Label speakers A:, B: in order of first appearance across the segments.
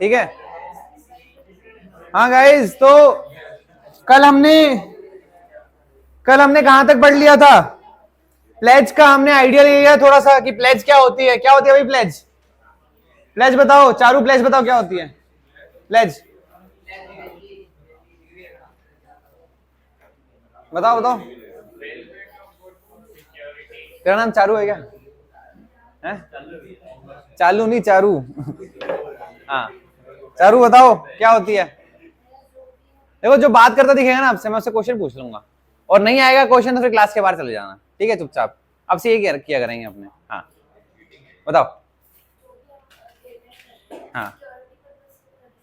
A: ठीक है। हाँ गाइस, तो कल हमने कहां तक पढ़ लिया था? प्लेज का हमने आइडिया ले लिया थोड़ा सा कि प्लेज क्या होती है। क्या होती है भाई प्लेज? प्लेज बताओ, चारू प्लेज बताओ क्या होती है प्लेज? बताओ बताओ। तेरा नाम चारू है क्या? है? चालू नहीं, चारू। हाँ, चारू बताओ क्या होती है? देखो, जो बात करता दिखेगा ना आपसे, मैं उससे क्वेश्चन पूछ लूंगा, और नहीं आएगा क्वेश्चन तो फिर क्लास के बाहर चले जाना, ठीक है? चुपचाप अब से ये किया करेंगे अपने। हाँ बताओ। हाँ,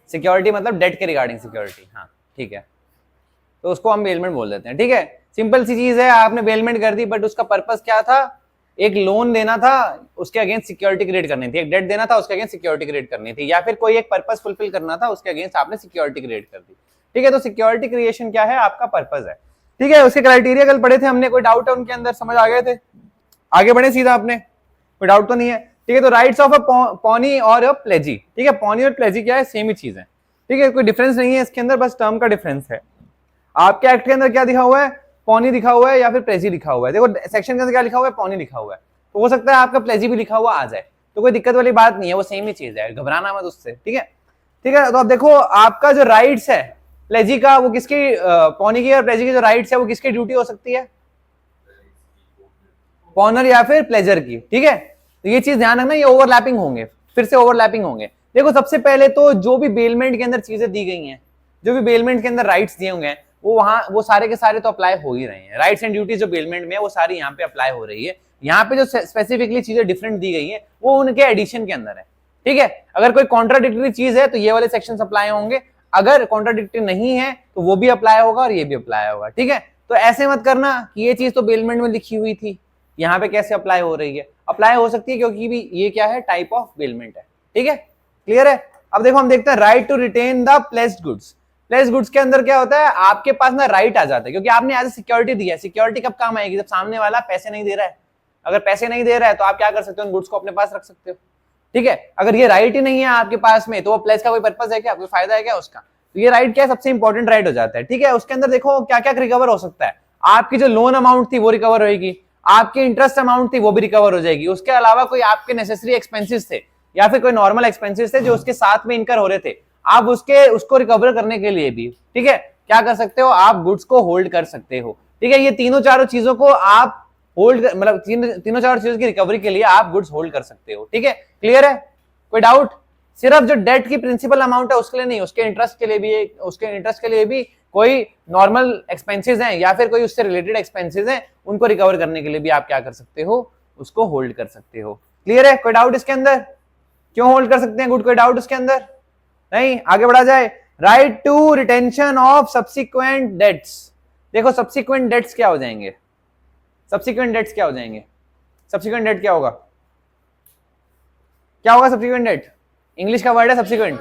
A: सिक्योरिटी मतलब डेट के रिगार्डिंग सिक्योरिटी। हाँ ठीक है, तो उसको हम बेलमेंट बोल देते हैं। ठीक है, सिंपल सी चीज है, आपने बेलमेंट कर दी, बट उसका पर्पस क्या था? एक लोन देना था, उसके अगेंस्ट सिक्योरिटी क्रिएट करनी थी। एक डेट देना था, उसके अगेंस्ट सिक्योरिटी क्रिएट करनी थी, या फिर कोई एक पर्पस फुलफिल करना था, उसके अगेंस्ट आपने सिक्योरिटी क्रिएट कर दी। ठीक है, तो सिक्योरिटी क्रिएशन क्या है? आपका पर्पस है। ठीक है, उसके क्राइटेरिया कल पढ़े थे हमने। कोई डाउट है उनके अंदर? समझ आ गए थे? आगे बढ़े सीधा आपने, कोई डाउट तो नहीं है? ठीक है, तो राइट्स ऑफ अ पॉनी और अ प्लेजी। ठीक है, पॉनी और प्लेजी क्या है? सेम ही चीज है। ठीक है, कोई डिफरेंस नहीं है इसके अंदर, बस टर्म का डिफरेंस है। आपके एक्ट के अंदर क्या दिखा हुआ है? पॉनी लिखा हुआ है या फिर प्लेजी लिखा हुआ है। देखो सेक्शन के अंदर क्या लिखा हुआ है? पॉनी लिखा हुआ है, तो हो सकता है आपका प्लेजी भी लिखा हुआ आ जाए, तो कोई दिक्कत वाली बात नहीं है, वो सेम ही चीज है, घबराना मत उससे। ठीक है, ठीक है। तो अब देखो, आपका जो राइट्स है प्लेजी का, वो किसकी, पॉनी की और प्लेजी की जो राइट्स है वो किसकी ड्यूटी हो सकती है? पॉनर या फिर प्लेजर की। ठीक है, तो ये चीज ध्यान रखना, ये ओवरलैपिंग होंगे, फिर से ओवरलैपिंग होंगे। देखो सबसे पहले तो जो भी बेलमेंट के अंदर चीजें दी गई हैं, जो भी बेलमेंट के अंदर राइट्स दिए होंगे, वो सारे के सारे तो अप्लाई हो ही रहे हैं। राइट्स एंड ड्यूटीज जो बेलमेंट में है वो सारी यहाँ पे अप्लाई हो रही है। यहाँ पे जो स्पेसिफिकली चीजें डिफरेंट दी गई है वो उनके एडिशन के अंदर है। ठीक है, अगर कोई कॉन्ट्राडिक्टरी चीज है तो ये वाले सेक्शन अप्लाई होंगे, अगर कॉन्ट्राडिक्टरी नहीं है तो वो भी अप्लाई होगा और ये भी अप्लाई होगा। ठीक है, तो ऐसे मत करना कि ये चीज तो बेलमेंट में लिखी हुई थी, यहाँ पे कैसे अप्लाई हो रही है? अप्लाई हो सकती है, क्योंकि भी ये क्या है? टाइप ऑफ बेलमेंट है। ठीक है, क्लियर है? अब देखो हम देखते हैं right to retain the pledged goods. Pledged goods के अंदर क्या होता है? आपके पास ना राइट आ जाता है, क्योंकि आपने एज ए सिक्योरिटी दिया है। सिक्योरिटी कब काम आएगी? जब सामने वाला पैसे नहीं दे रहा है। अगर पैसे नहीं दे रहा है तो आप क्या कर सकते हो? उन गुड्स को अपने पास रख सकते हो। ठीक है, अगर ये राइट ही नहीं है आपके पास में, तो वो प्लेस का कोई पर्पस है क्या? कोई फायदा है क्या उसका? तो ये राइट क्या है? सबसे इंपॉर्टेंट राइट हो जाता है। ठीक है, उसके अंदर देखो क्या क्या रिकवर हो सकता है। आपकी जो लोन अमाउंट थी वो रिकवर होगी, आपकी इंटरेस्ट अमाउंट थी वो भी रिकवर हो जाएगी, उसके अलावा कोई आपके नेसेसरी एक्सपेंसेस थे या फिर कोई नॉर्मल एक्सपेंसेस थे जो उसके साथ में इनकर हो रहे थे, आप उसको रिकवर करने के लिए भी, ठीक है, क्या कर सकते हो? आप गुड्स को होल्ड कर सकते हो। ठीक है, ये तीनों चारों चीजों को आप होल्ड, मतलब तीनों चारों चीजों की रिकवरी के लिए आप गुड्स होल्ड कर सकते हो। ठीक है, क्लियर है? कोई डाउट? सिर्फ जो डेट की प्रिंसिपल अमाउंट है उसके लिए नहीं, उसके इंटरेस्ट के लिए भी कोई नॉर्मल एक्सपेंसेस हैं या फिर कोई उससे रिलेटेड एक्सपेंसेस हैं, उनको रिकवर करने के लिए भी आप क्या कर सकते हो? उसको होल्ड कर सकते हो। क्लियर है? कोई डाउट इसके अंदर? क्यों होल्ड कर सकते हैं गुड? कोई डाउट इसके अंदर? नहीं, आगे बढ़ा जाए। Right to retention of subsequent debts. देखो सब्सिक्वेंट डेट्स क्या हो जाएंगे? सब्सिक्वेंट डेट्स क्या हो जाएंगे? सब्सिक्वेंट डेट क्या होगा? क्या होगा सब्सिक्वेंट डेट? इंग्लिश का वर्ड है सब्सिक्वेंट।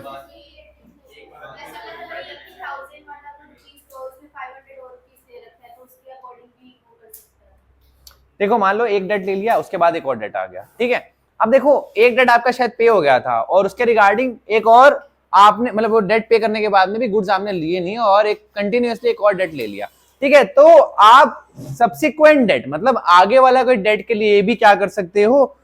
A: देखो मान लो एक डेट ले लिया, उसके बाद एक और डेट आ गया। ठीक है, अब देखो एक डेट आपका शायद पे हो गया था और उसके रिगार्डिंग एक और आपने, मतलब वो डेट पे करने के बाद में भी गुड्स आपने लिए नहीं और एक कंटिन्यूअसली एक और डेट ले लिया। ठीक है, तो आप सब्सिक्वेंट डेट मतलब आगे वाला कोई डेट के लिए भी क्या कर सकते हो?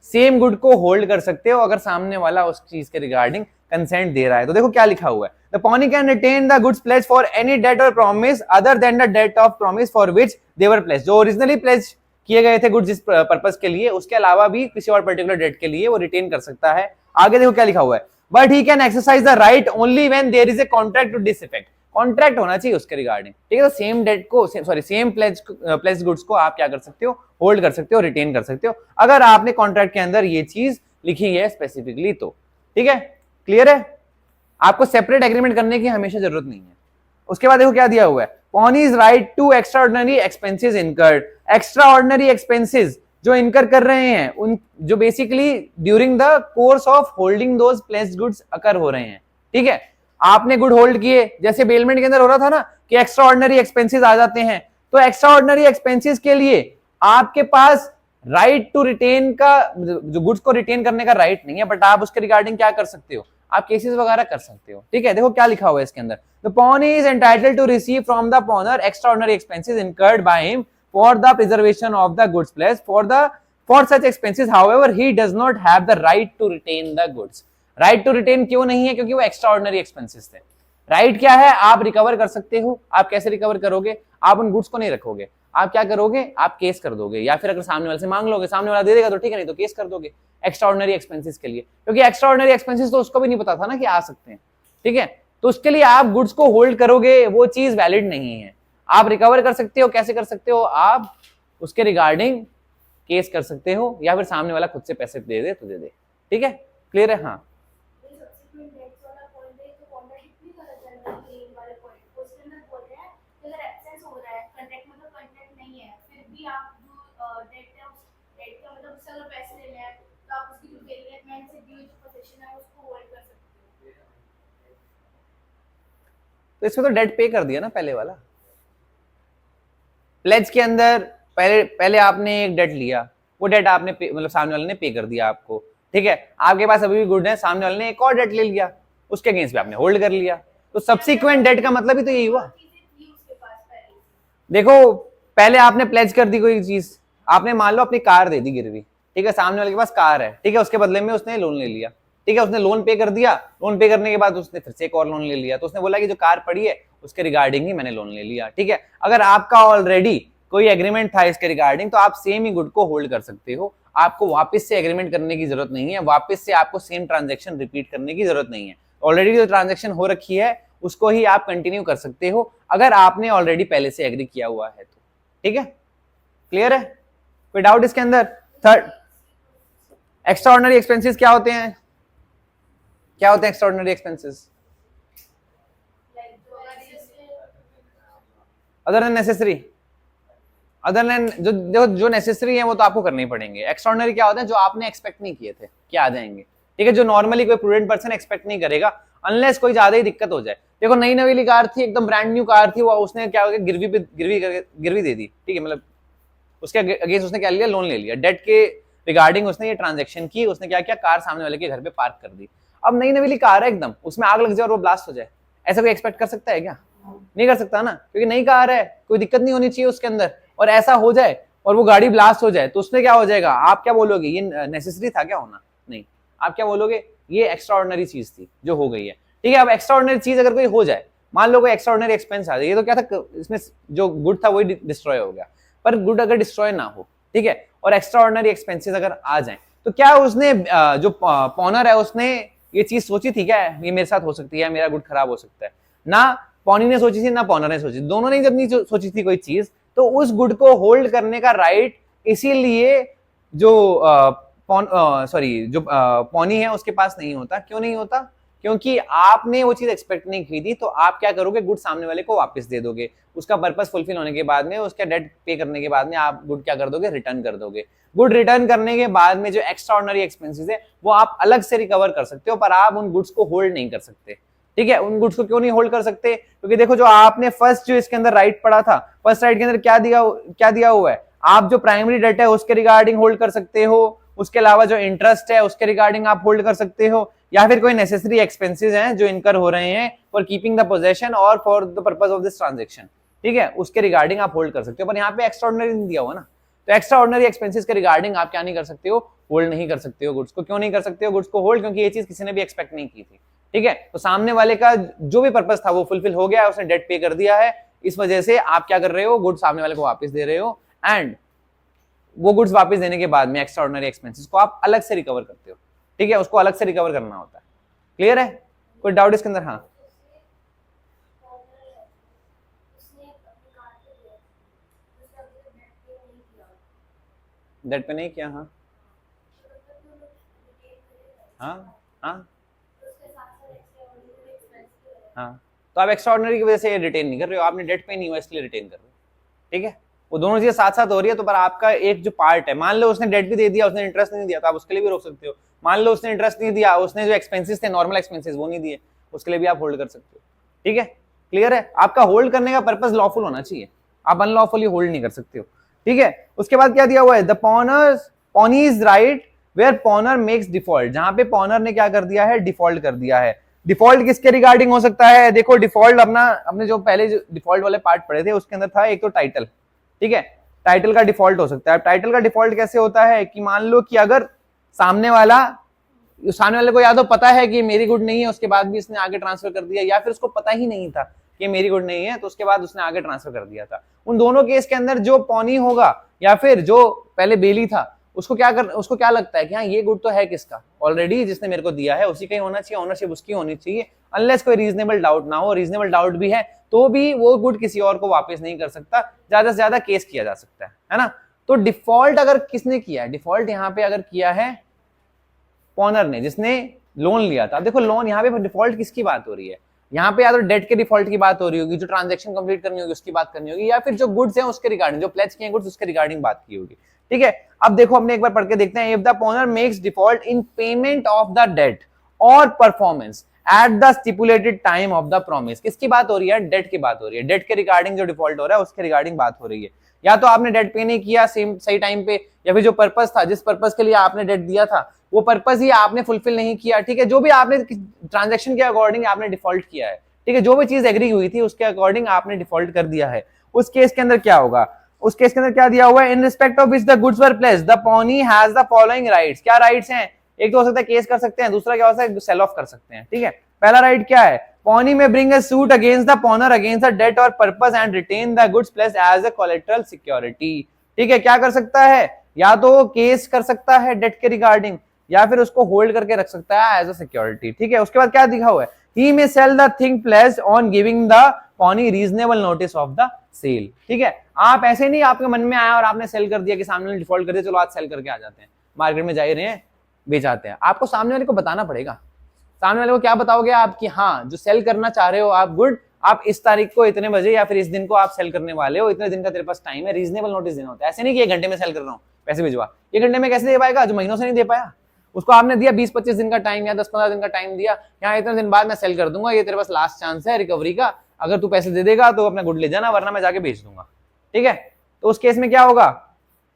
A: सेम गुड को होल्ड कर सकते हो, अगर सामने वाला उस चीज के रिगार्डिंग कंसेंट दे रहा है। तो देखो क्या लिखा हुआ है, the pawnee can retain the goods pledge for any debt और promise other than the debt of promise for which they were pledge. जो ओरिजिनली प्लेज किए गए थे गुड्स जिस पर्पस के लिए, उसके अलावा भी किसी और पर्टिकुलर डेट के लिए वो रिटेन कर सकता है। आगे देखो क्या लिखा हुआ है, but he can exercise the right only when there is a contract to this effect. Contract होना चाहिए उसके रिगार्डिंग। ठीक है, तो सेम डेट को, सॉरी सेम प्लेज गुड्स को आप क्या कर सकते हो? होल्ड कर सकते हो, रिटेन कर सकते हो, अगर आपने कॉन्ट्रैक्ट के अंदर ये चीज लिखी है स्पेसिफिकली तो। ठीक है, क्लियर है? आपको सेपरेट एग्रीमेंट करने की हमेशा जरूरत नहीं है। उसके बाद देखो क्या दिया हुआ है, pawnee's right to extraordinary expenses incurred. Extraordinary expenses जो इनकर कर रहे हैं, उन जो basically during the course of holding those placed goods occur हो रहे हैं। ठीक है, आपने गुड होल्ड किए, जैसे बेलमेंट के अंदर हो रहा था ना कि एक्स्ट्रा ऑर्डिनरी एक्सपेंसेस आ जाते हैं, तो एक्स्ट्रा ऑर्डिनरी एक्सपेंसेस के लिए आपके पास राइट टू रिटेन का, जो गुड्स को रिटेन करने का राइट नहीं है, बट आप उसके रिगार्डिंग क्या कर सकते हो? आप केसेस वगैरह कर सकते हो। ठीक है, देखो क्या लिखा हुआ है इसके अंदर, the pawnee is entitled to receive from the pawnor extraordinary expenses incurred by him for the preservation of the goods place for such expenses however he does not have the right to retain the goods. Right to retain क्यों नहीं है? क्योंकि वो extraordinary expenses थे। Right क्या है? आप recover कर सकते हो। आप कैसे रिकवर करोगे? आप उन गुड्स को नहीं रखोगे, आप क्या करोगे? आप केस कर दोगे, या फिर अगर सामने वाले से मांग लोगे, सामने वाला दे देगा तो ठीक है, नहीं तो केस कर दोगे एक्स्ट्राऑर्डिनरी एक्सपेंसेस के लिए, क्योंकि एक्स्ट्राऑर्डिनरी एक्सपेंसेस तो उसको भी नहीं पता था ना कि आ सकते हैं। ठीक है, तो उसके लिए आप गुड्स को होल्ड करोगे, वो चीज वैलिड नहीं है। आप रिकवर कर सकते हो, कैसे कर सकते हो? आप उसके रिगार्डिंग केस कर सकते हो, या फिर सामने वाला खुद से पैसे दे दे तो दे दे। ठीक है, क्लियर है? हाँ, तो इसमें तो डेट पे कर दिया ना पहले वाला। प्लेज के अंदर पहले आपने एक डेट लिया, वो डेट आपने मतलब सामने वाले ने पे कर दिया आपको। ठीक है, आपके पास अभी भी गुड है, सामने वाले ने एक और डेट ले लिया, उसके अगेंस्ट भी आपने होल्ड कर लिया, तो सब्सिक्वेंट डेट का मतलब ही तो यही हुआ। देखो, पहले आपने प्लेज कर दी कोई चीज, आपने मान लो अपनी कार दे दी गिरवी। ठीक है, सामने वाले के पास कार है, ठीक है, उसके बदले में उसने लोन ले लिया। ठीक है, उसने लोन पे कर दिया, लोन पे करने के बाद उसने फिर से एक और लोन ले लिया, तो उसने बोला कि जो कार पड़ी है उसके रिगार्डिंग ही मैंने लोन ले लिया। ठीक है, अगर आपका ऑलरेडी कोई एग्रीमेंट था इसके रिगार्डिंग, तो आप सेम ही गुड को होल्ड कर सकते हो। आपको वापस से एग्रीमेंट करने की जरूरत नहीं है, वापस से आपको सेम ट्रांजेक्शन रिपीट करने की जरूरत नहीं है। ऑलरेडी जो ट्रांजेक्शन हो रखी है उसको ही आप कंटिन्यू कर सकते हो, अगर आपने ऑलरेडी पहले से एग्री किया हुआ है तो। ठीक है, क्लियर है? कोई डाउट इसके अंदर? थर्ड, एक्स्ट्राऑर्डिनरी एक्सपेंसेस क्या होते हैं? क्या होते हैं extraordinary expenses? Other than necessary. Other than जो नेसेसरी है वो तो आपको करने ही पड़ेंगे। एक्स्ट्राऑर्डिनरी क्या होते हैं? जो आपने एक्सपेक्ट नहीं किए थे कि आ जाएंगे। ठीक है, जो नॉर्मली कोई प्रूडेंट पर्सन एक्सपेक्ट नहीं करेगा, अनलेस कोई ज्यादा ही दिक्कत हो जाए। देखो, नई नवीली कार थी, एकदम ब्रांड न्यू कार थी, वो उसने क्या हो गया, गिरवी दे दी। ठीक है, मतलब उसके अगेंस्ट उसने क्या लिया? लोन ले लिया। डेट के रिगार्डिंग उसने ये ट्रांजेक्शन की, उसने क्या किया? कार सामने वाले के घर पे पार्क कर दी। अब नई नवीली कार है एकदम, उसमें आग लग जाए और वो ब्लास्ट हो जाए, ऐसा कोई एक्सपेक्ट कर सकता है क्या? नहीं कर सकता ना, क्योंकि नई कार है, कोई दिक्कत नहीं होनी चाहिए उसके अंदर। और ऐसा हो जाए और वो गाड़ी ब्लास्ट हो जाए तो उसमें क्या हो जाएगा? आप क्या बोलोगे? ये नेसेसरी था क्या होना? नहीं, आप क्या बोलोगे? ये एक्स्ट्राऑर्डिनरी चीज थी जो हो गई है। ठीक है, अब एक्स्ट्राऑर्डिनरी चीज अगर कोई हो जाए, मान लो कोई एक्स्ट्राऑर्डिनरी एक्सपेंस आ जाए, ये तो क्या था, इसमें जो गुड था वही डिस्ट्रॉय हो गया, पर गुड अगर डिस्ट्रॉय ना हो, ठीक है, और एक्स्ट्राऑर्डिनरी एक्सपेंसेस अगर आ जाए, तो क्या उसने जो पॉनर है उसने ये चीज सोची थी क्या ये मेरे साथ हो सकती है, मेरा गुड खराब हो सकता है? ना पॉनी ने सोची थी ना पॉनर ने सोची, दोनों ने जब नहीं सोची थी कोई चीज, तो उस गुड को होल्ड करने का राइट इसीलिए जो पॉनी है उसके पास नहीं होता। क्यों नहीं होता? क्योंकि आपने वो चीज एक्सपेक्ट नहीं की थी, तो आप क्या करोगे? गुड सामने वाले को वापस दे दोगे। उसका पर्पस फुलफिल होने के बाद में, उसका डेट पे करने के बाद में आप गुड क्या कर दोगे? रिटर्न कर दोगे। गुड रिटर्न करने के बाद में जो एक्स्ट्राऑर्डिनरी एक्सपेंसेस है वो आप अलग से रिकवर कर सकते हो, पर आप उन गुड्स को होल्ड नहीं कर सकते। ठीक है, उन गुड्स को क्यों नहीं होल्ड कर सकते? क्योंकि देखो, जो आपने फर्स्ट जो इसके अंदर राइट पढ़ा था, फर्स्ट राइट के अंदर क्या दिया हुआ है? आप जो प्राइमरी डेट है उसके रिगार्डिंग होल्ड कर सकते हो, उसके अलावा जो इंटरेस्ट है उसके रिगार्डिंग आप होल्ड कर सकते हो, या फिर कोई नेसेसरी एक्सपेंसेस हैं जो इनकर हो रहे हैं फॉर कीपिंग द पोजेशन और for the purpose of this transaction. ठीक है, उसके रिगार्डिंग आप होल्ड कर सकते हो, पर यहाँ पे एक्स्ट्राऑर्डिनरी नहीं दिया हुआ ना, तो एक्स्ट्राऑर्डिनरी एक्सपेंसेस के रिगार्डिंग आप क्या नहीं कर सकते हो? होल्ड नहीं कर सकते हो गुड्स को। क्यों नहीं कर सकते हो गुड्स को होल्ड? क्योंकि ये चीज किसी ने भी एक्सपेक्ट नहीं की थी। ठीक है, तो सामने वाले का जो भी पर्पस था वो फुलफिल हो गया, उसने डेट पे कर दिया है, इस वजह से आप क्या कर रहे हो? गुड्स सामने वाले को वापस दे रहे हो, एंड वो गुड्स वापस देने के बाद में एक्स्ट्राऑर्डिनरी एक्सपेंसेस को आप अलग से रिकवर करते हो। ठीक है, उसको अलग से रिकवर करना होता है। क्लियर है? कोई डाउट इसके अंदर? हाँ, डेट पे नहीं किया। हाँ हाँ हाँ हाँ, तो आप एक्स्ट्राऑर्डिनरी की वजह से रिटेन नहीं कर रहे हो, आपने डेट पे नहीं हुआ इसलिए रिटेन कर रहे हो। ठीक है, वो दोनों चीजें साथ साथ हो रही है, तो पर आपका एक जो पार्ट है, मान लो उसने डेट भी दे दिया, उसने इंटरेस्ट नहीं दिया, तो आप उसके लिए भी रोक सकते हो। मान लो उसने इंटरेस्ट नहीं दिया, उसने जो एक्सपेंसेस थे नॉर्मल एक्सपेंसेस वो नहीं दिए, उसके लिए भी आप होल्ड कर सकते हो। ठीक है, क्लियर है? आपका होल्ड करने का पर्पस लॉफुल होना चाहिए, आप अनलॉफुली होल्ड नहीं कर सकते हो। ठीक है, उसके बाद क्या दिया हुआ है? The pawnee's right where pawnor makes default, जहां पे पॉनर ने क्या कर दिया है, डिफॉल्ट कर दिया है। डिफॉल्ट किसके रिगार्डिंग हो सकता है, देखो डिफॉल्ट अपने जो पहले जो डिफॉल्ट वाले पार्ट पढ़े थे उसके अंदर था एक तो टाइटल, ठीक है, टाइटल का डिफॉल्ट हो सकता है। टाइटल का डिफॉल्ट कैसे होता है कि मान लो कि अगर सामने वाले को या तो पता है कि मेरी गुड नहीं है, उसके बाद भी इसने आगे ट्रांसफर कर दिया, या फिर उसको पता ही नहीं था कि मेरी गुड नहीं है तो उसके बाद उसने आगे ट्रांसफर कर दिया था। उन दोनों केस के अंदर जो पॉनी होगा या फिर जो पहले बेली था उसको क्या लगता है कि हाँ ये गुड तो है किसका, ऑलरेडी जिसने मेरे को दिया है उसी का ही होना चाहिए, ओनरशिप उसकी होनी चाहिए, अनलेस कोई रीजनेबल डाउट ना हो। रीजनेबल डाउट भी है तो भी वो गुड किसी और को वापस नहीं कर सकता, ज्यादा से ज्यादा केस किया जा सकता है ना। तो डिफॉल्ट अगर किसने किया है, डिफॉल्ट यहाँ पे अगर किया है पॉनर ने, जिसने लोन लिया था। देखो लोन यहाँ पे डिफॉल्ट किसकी बात हो रही है, यहाँ पे या तो डेट के डिफॉल्ट की बात हो रही होगी, जो ट्रांजैक्शन कंप्लीट करनी होगी उसकी बात करनी होगी, या फिर जो गुड्स हैं उसके रिगार्डिंग, जो प्लेज किए गुड्स उसके रिगार्डिंग बात की होगी, ठीक है। अब देखो हमने एक बार पढ़ के देखते हैं, if the pawnor makes default in payment of the debt और performance at the stipulated time of the promise, किसकी बात हो रही है, डेट की बात हो रही है। डेट के रिगार्डिंग जो डिफॉल्ट हो रहा है उसके रिगार्डिंग बात हो रही है। या तो आपने डेट पे नहीं किया सेम सही टाइम पे, या फिर जो पर्पस था, जिस पर्पस के लिए आपने डेट दिया था वो पर्पस ही आपने फुलफिल नहीं किया, ठीक है। जो भी आपने ट्रांजैक्शन के अकॉर्डिंग आपने डिफॉल्ट किया है, ठीक है, जो भी चीज एग्री हुई थी उसके अकॉर्डिंग आपने डिफॉल्ट कर दिया है। उस केस के अंदर क्या होगा, उस केस के अंदर क्या दिया हुआ है, in respect of which the goods were placed the pony has the following rights. क्या राइट्स हैं, एक तो हो सकता है केस कर सकते हैं, दूसरा क्या हो सकता है सेल ऑफ कर सकते हैं, ठीक है। पहला राइट क्या है, pawnee may bring a suit against the pawnor against the debt और purpose and retain the goods placed as a collateral security, ठीक है। क्या कर सकता है, या तो केस कर सकता है डेट के रिगार्डिंग, या फिर उसको होल्ड करके रख सकता है एज अ सिक्योरिटी, ठीक है। उसके बाद क्या दिखा हुआ है, he may sell the thing pledged on giving the pawnee reasonable notice of the sale, ठीक है। आप ऐसे नहीं आपके मन में आया और आपने सेल कर दिया कि सामने वाले डिफॉल्ट कर दिया, चलो आज सेल करके आ जाते हैं, मार्केट में जा ही रहे हैं बेच आते हैं। आपको सामने वाले को बताना पड़ेगा। सामने वाले को क्या बताओगे आप कि हाँ जो सेल करना चाह रहे हो आप गुड, आप इस तारीख को इतने बजे या फिर इस दिन को आप सेल करने वाले हो, इतने दिन का तेरे पास टाइम है, रीजनेबल नोटिस देना होता है। ऐसे नहीं कि 1 घंटे में सेल कर रहा हूँ पैसे भिजवा, 1 घंटे में कैसे दे पाएगा, जो महीनों से नहीं दे पाया उसको आपने दिया 20-25 दिन का टाइम या 10-15 दिन का टाइम दिया, यहाँ इतने दिन बाद मैं सेल कर दूंगा, ये तेरे पास लास्ट चांस है रिकवरी का, अगर तू पैसे दे देगा तो अपना गुड ले जाना वरना मैं जाके बेच दूंगा, ठीक है। तो उस केस में क्या होगा,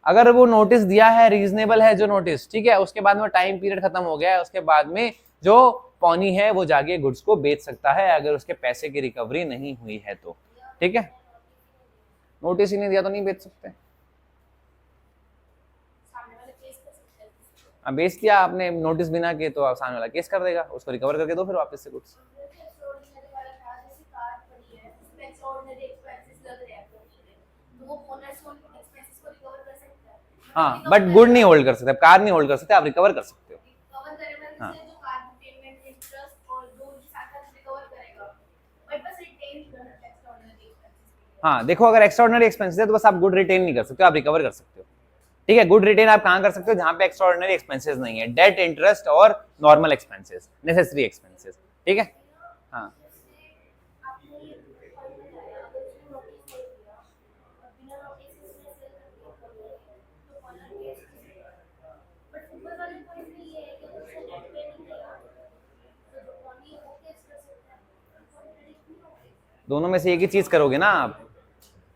A: अगर वो नोटिस दिया है रीजनेबल है जो नोटिस, ठीक है, उसके बाद में टाइम पीरियड खत्म हो गया है, उसके बाद में जो पॉनी है वो जाके गुड्स को बेच सकता है अगर उसके पैसे की रिकवरी नहीं हुई है तो, ठीक है। नोटिस ही नहीं दिया तो नहीं बेच सकते। बेच दिया आपने नोटिस बिना के तो सामने वाला केस कर देगा, उसको रिकवर करके दो फिर वापस से गुड्स। हाँ बट गुड नहीं होल्ड कर सकते, कार नहीं होल्ड कर सकते, आप रिकवर कर सकते हो। हाँ हाँ देखो अगर एक्स्ट्राऑर्डिनरी एक्सपेंसेस है तो बस आप गुड रिटेन नहीं कर सकते, आप रिकवर कर सकते हो, ठीक है। गुड रिटेन आप कहां कर सकते हो, जहां पे एक्स्ट्राऑर्डिनरी एक्सपेंसेस नहीं है, डेट इंटरेस्ट और नॉर्मल एक्सपेंसेस, नेसेसरी एक्सपेंसेस, ठीक है। हाँ दोनों में से एक ही चीज करोगे ना आप।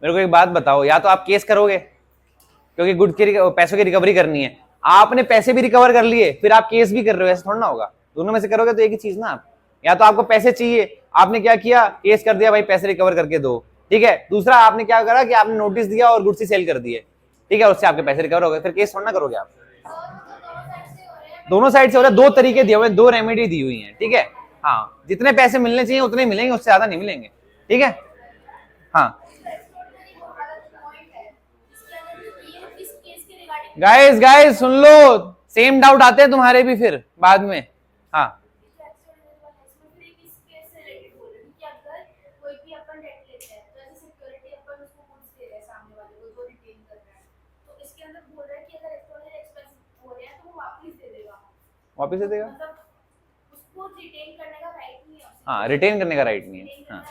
A: मेरे को एक बात बताओ, या तो आप केस करोगे क्योंकि गुड के पैसों की रिकवरी करनी है, आपने पैसे भी रिकवर कर लिए फिर आप केस भी कर रहे हो, ऐसा थोड़ा ना होगा। दोनों में से करोगे तो एक ही चीज ना आप, या तो आपको पैसे चाहिए, आपने क्या किया केस कर दिया भाई पैसे रिकवर करके दो, ठीक है। दूसरा आपने क्या करा कि आपने नोटिस दिया और गुड्स ही सेल कर दिए, ठीक है, उससे आपके पैसे रिकवर हो गए, फिर केस थोड़ा ना करोगे आप। दोनों साइड से हो रहा है, 2 तरीके दिए हुए, 2 रेमेडी दी हुई है, ठीक है। हाँ जितने पैसे मिलने चाहिए उतने मिलेंगे, उससे ज्यादा नहीं मिलेंगे, ठीक है। हाँ गाइस सुन लो, सेम डाउट आते हैं तुम्हारे भी फिर बाद में। हाँ वापिस दे देगा, हाँ रिटेन करने का राइट नहीं है। हाँ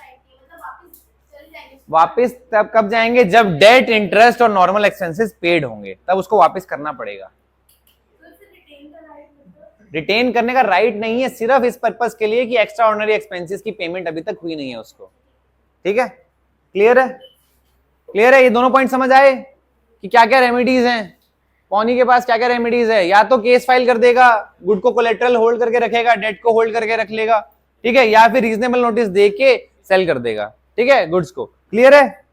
A: वापिस तब कब जाएंगे, जब डेट इंटरेस्ट और नॉर्मल एक्सपेंसेस पेड होंगे तब उसको वापस करना पड़ेगा। रिटेन करने का राइट नहीं है, सिर्फ इस पर्पस के लिए कि एक्स्ट्रा ऑर्डिनरी एक्सपेंसेस की पेमेंट अभी तक हुई नहीं है उसको, ठीक है। क्लियर है, क्लियर है, ये दोनों पॉइंट समझ आए कि क्या क्या रेमेडीज हैं। पौनी के पास क्या क्या रेमेडीज है, या तो केस फाइल कर देगा, गुड को कोलेट्रल होल्ड करके रखेगा, डेट को होल्ड करके रख लेगा, ठीक है, या फिर रीजनेबल नोटिस दे के सेल कर देगा, ठीक है, गुड्स को। क्लियर है?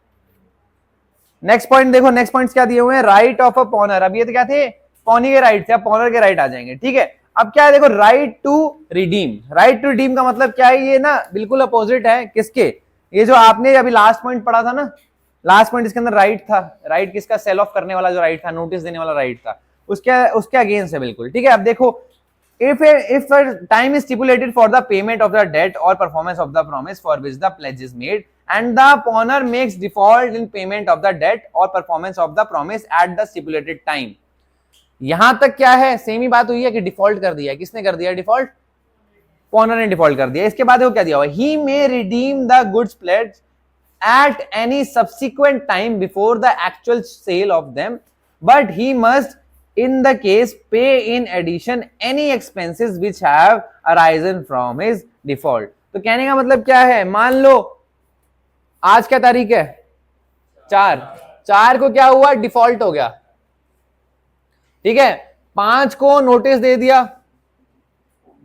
A: नेक्स्ट पॉइंट देखो, नेक्स्ट पॉइंट्स क्या दिए हुए हैं, राइट ऑफ अ पॉनर। अब ये तो क्या थे, पौनी के राइट थे, अब पॉनर के राइट आ जाएंगे, ठीक है। अब क्या है देखो, right to redeem. Right to redeem का मतलब क्या है, ये ना बिल्कुल अपोजिट है किसके, ये जो आपने अभी लास्ट पॉइंट पढ़ा था ना, लास्ट पॉइंट इसके अंदर राइट था, राइट किसका, सेल ऑफ करने वाला जो राइट था, नोटिस देने वाला राइट था, उसके अगेंस्ट है बिल्कुल, ठीक है। अब देखो, if time is stipulated for the payment of the debt or performance of the promise for which the pledge is made and the pawnbroker makes default in payment of the debt or performance of the promise at the stipulated time, यहां तक क्या है, same ही बात हुई है कि default कर दिया, किसने कर दिया डिफॉल्ट, पॉनर ने डिफॉल्ट कर दिया। इसके बाद वो क्या दिया हुआ, he may redeem the goods pledged at any subsequent time before the actual sale of them, but he must in the case pay in addition any expenses which have arisen from his default। तो कहने का मतलब क्या है, मान लो आज क्या तारीख है, 4 को क्या हुआ, डिफॉल्ट हो गया, ठीक है। 5 को नोटिस दे दिया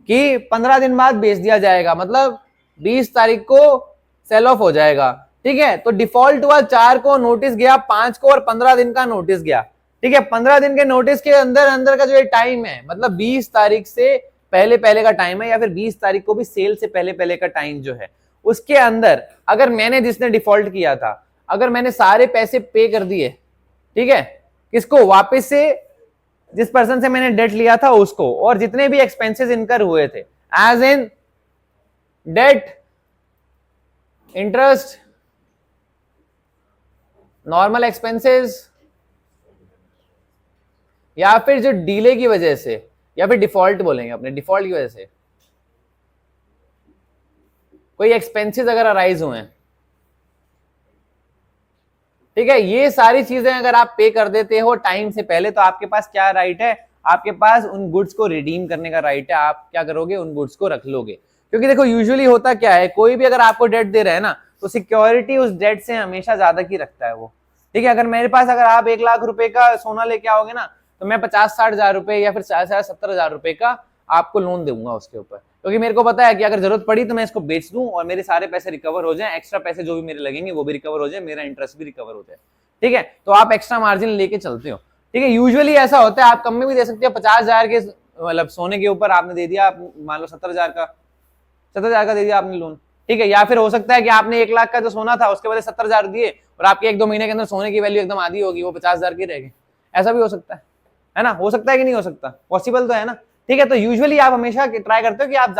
A: कि 15 दिन बाद बेच दिया जाएगा, मतलब 20 तारीख को सेल ऑफ हो जाएगा, ठीक है। तो डिफॉल्ट हुआ, 4 को नोटिस गया, 5 को और 15 दिन का नोटिस गया, ठीक है। 15 दिन के नोटिस के अंदर का जो ये टाइम है, मतलब 20 तारीख से पहले का टाइम है, या फिर 20 तारीख को भी सेल से पहले का टाइम जो है, उसके अंदर अगर मैंने, जिसने डिफॉल्ट किया था, अगर मैंने सारे पैसे पे कर दिए, ठीक है, किसको, वापस से जिस पर्सन से मैंने डेट लिया था उसको, और जितने भी एक्सपेंसेस इनकर हुए थे, as in debt, interest, normal expenses, या फिर जो डीले की वजह से, या फिर डिफॉल्ट बोलेंगे अपने, डिफॉल्ट की वजह से कोई एक्सपेंसेस अगर अराइज हुए हैं, ठीक है, ये सारी चीजें अगर आप पे कर देते हो टाइम से पहले, तो आपके पास क्या राइट है, आपके पास उन गुड्स को रिडीम करने का राइट है। आप क्या करोगे, उन गुड्स को रख लोगे, क्योंकि देखो यूजुअली होता क्या है, कोई भी अगर आपको डेट दे रहा है ना, तो सिक्योरिटी उस डेट से हमेशा ज्यादा की रखता है वो, ठीक है। अगर मेरे पास, अगर आप 1 लाख रुपए का सोना लेके आओगे ना, तो मैं 50-60 हजार रुपए या फिर 70 हजार रुपए का आपको लोन दूंगा उसके ऊपर, क्योंकि मेरे को पता है कि अगर जरूरत पड़ी तो मैं इसको बेच दूं और मेरे सारे पैसे रिकवर हो जाएं, एक्स्ट्रा पैसे जो भी मेरे लगेंगे वो भी रिकवर हो जाए, मेरा इंटरेस्ट भी रिकवर हो जाए, ठीक है। तो आप एक्स्ट्रा मार्जिन लेके चलते हो, ठीक है। यूजुअली ऐसा होता है, आप कम में भी दे सकते हो, 50 हजार के मतलब सोने के ऊपर आपने दे दिया, मान लो 70 हजार का दे दिया आपने लोन, ठीक है। या फिर हो सकता है कि आपने 1 लाख का जो सोना था उसके बदले 70 हजार दिए, और आपके 1-2 महीने के अंदर सोने की वैल्यू एकदम आधी होगी, वो 50 हजार की रहेगी, ऐसा भी हो सकता है ना, हो सकता है कि नहीं हो सकता, पॉसिबल तो है ना, ठीक है। तो यूजुअली आप हमेशा ट्राई करते हो कि आप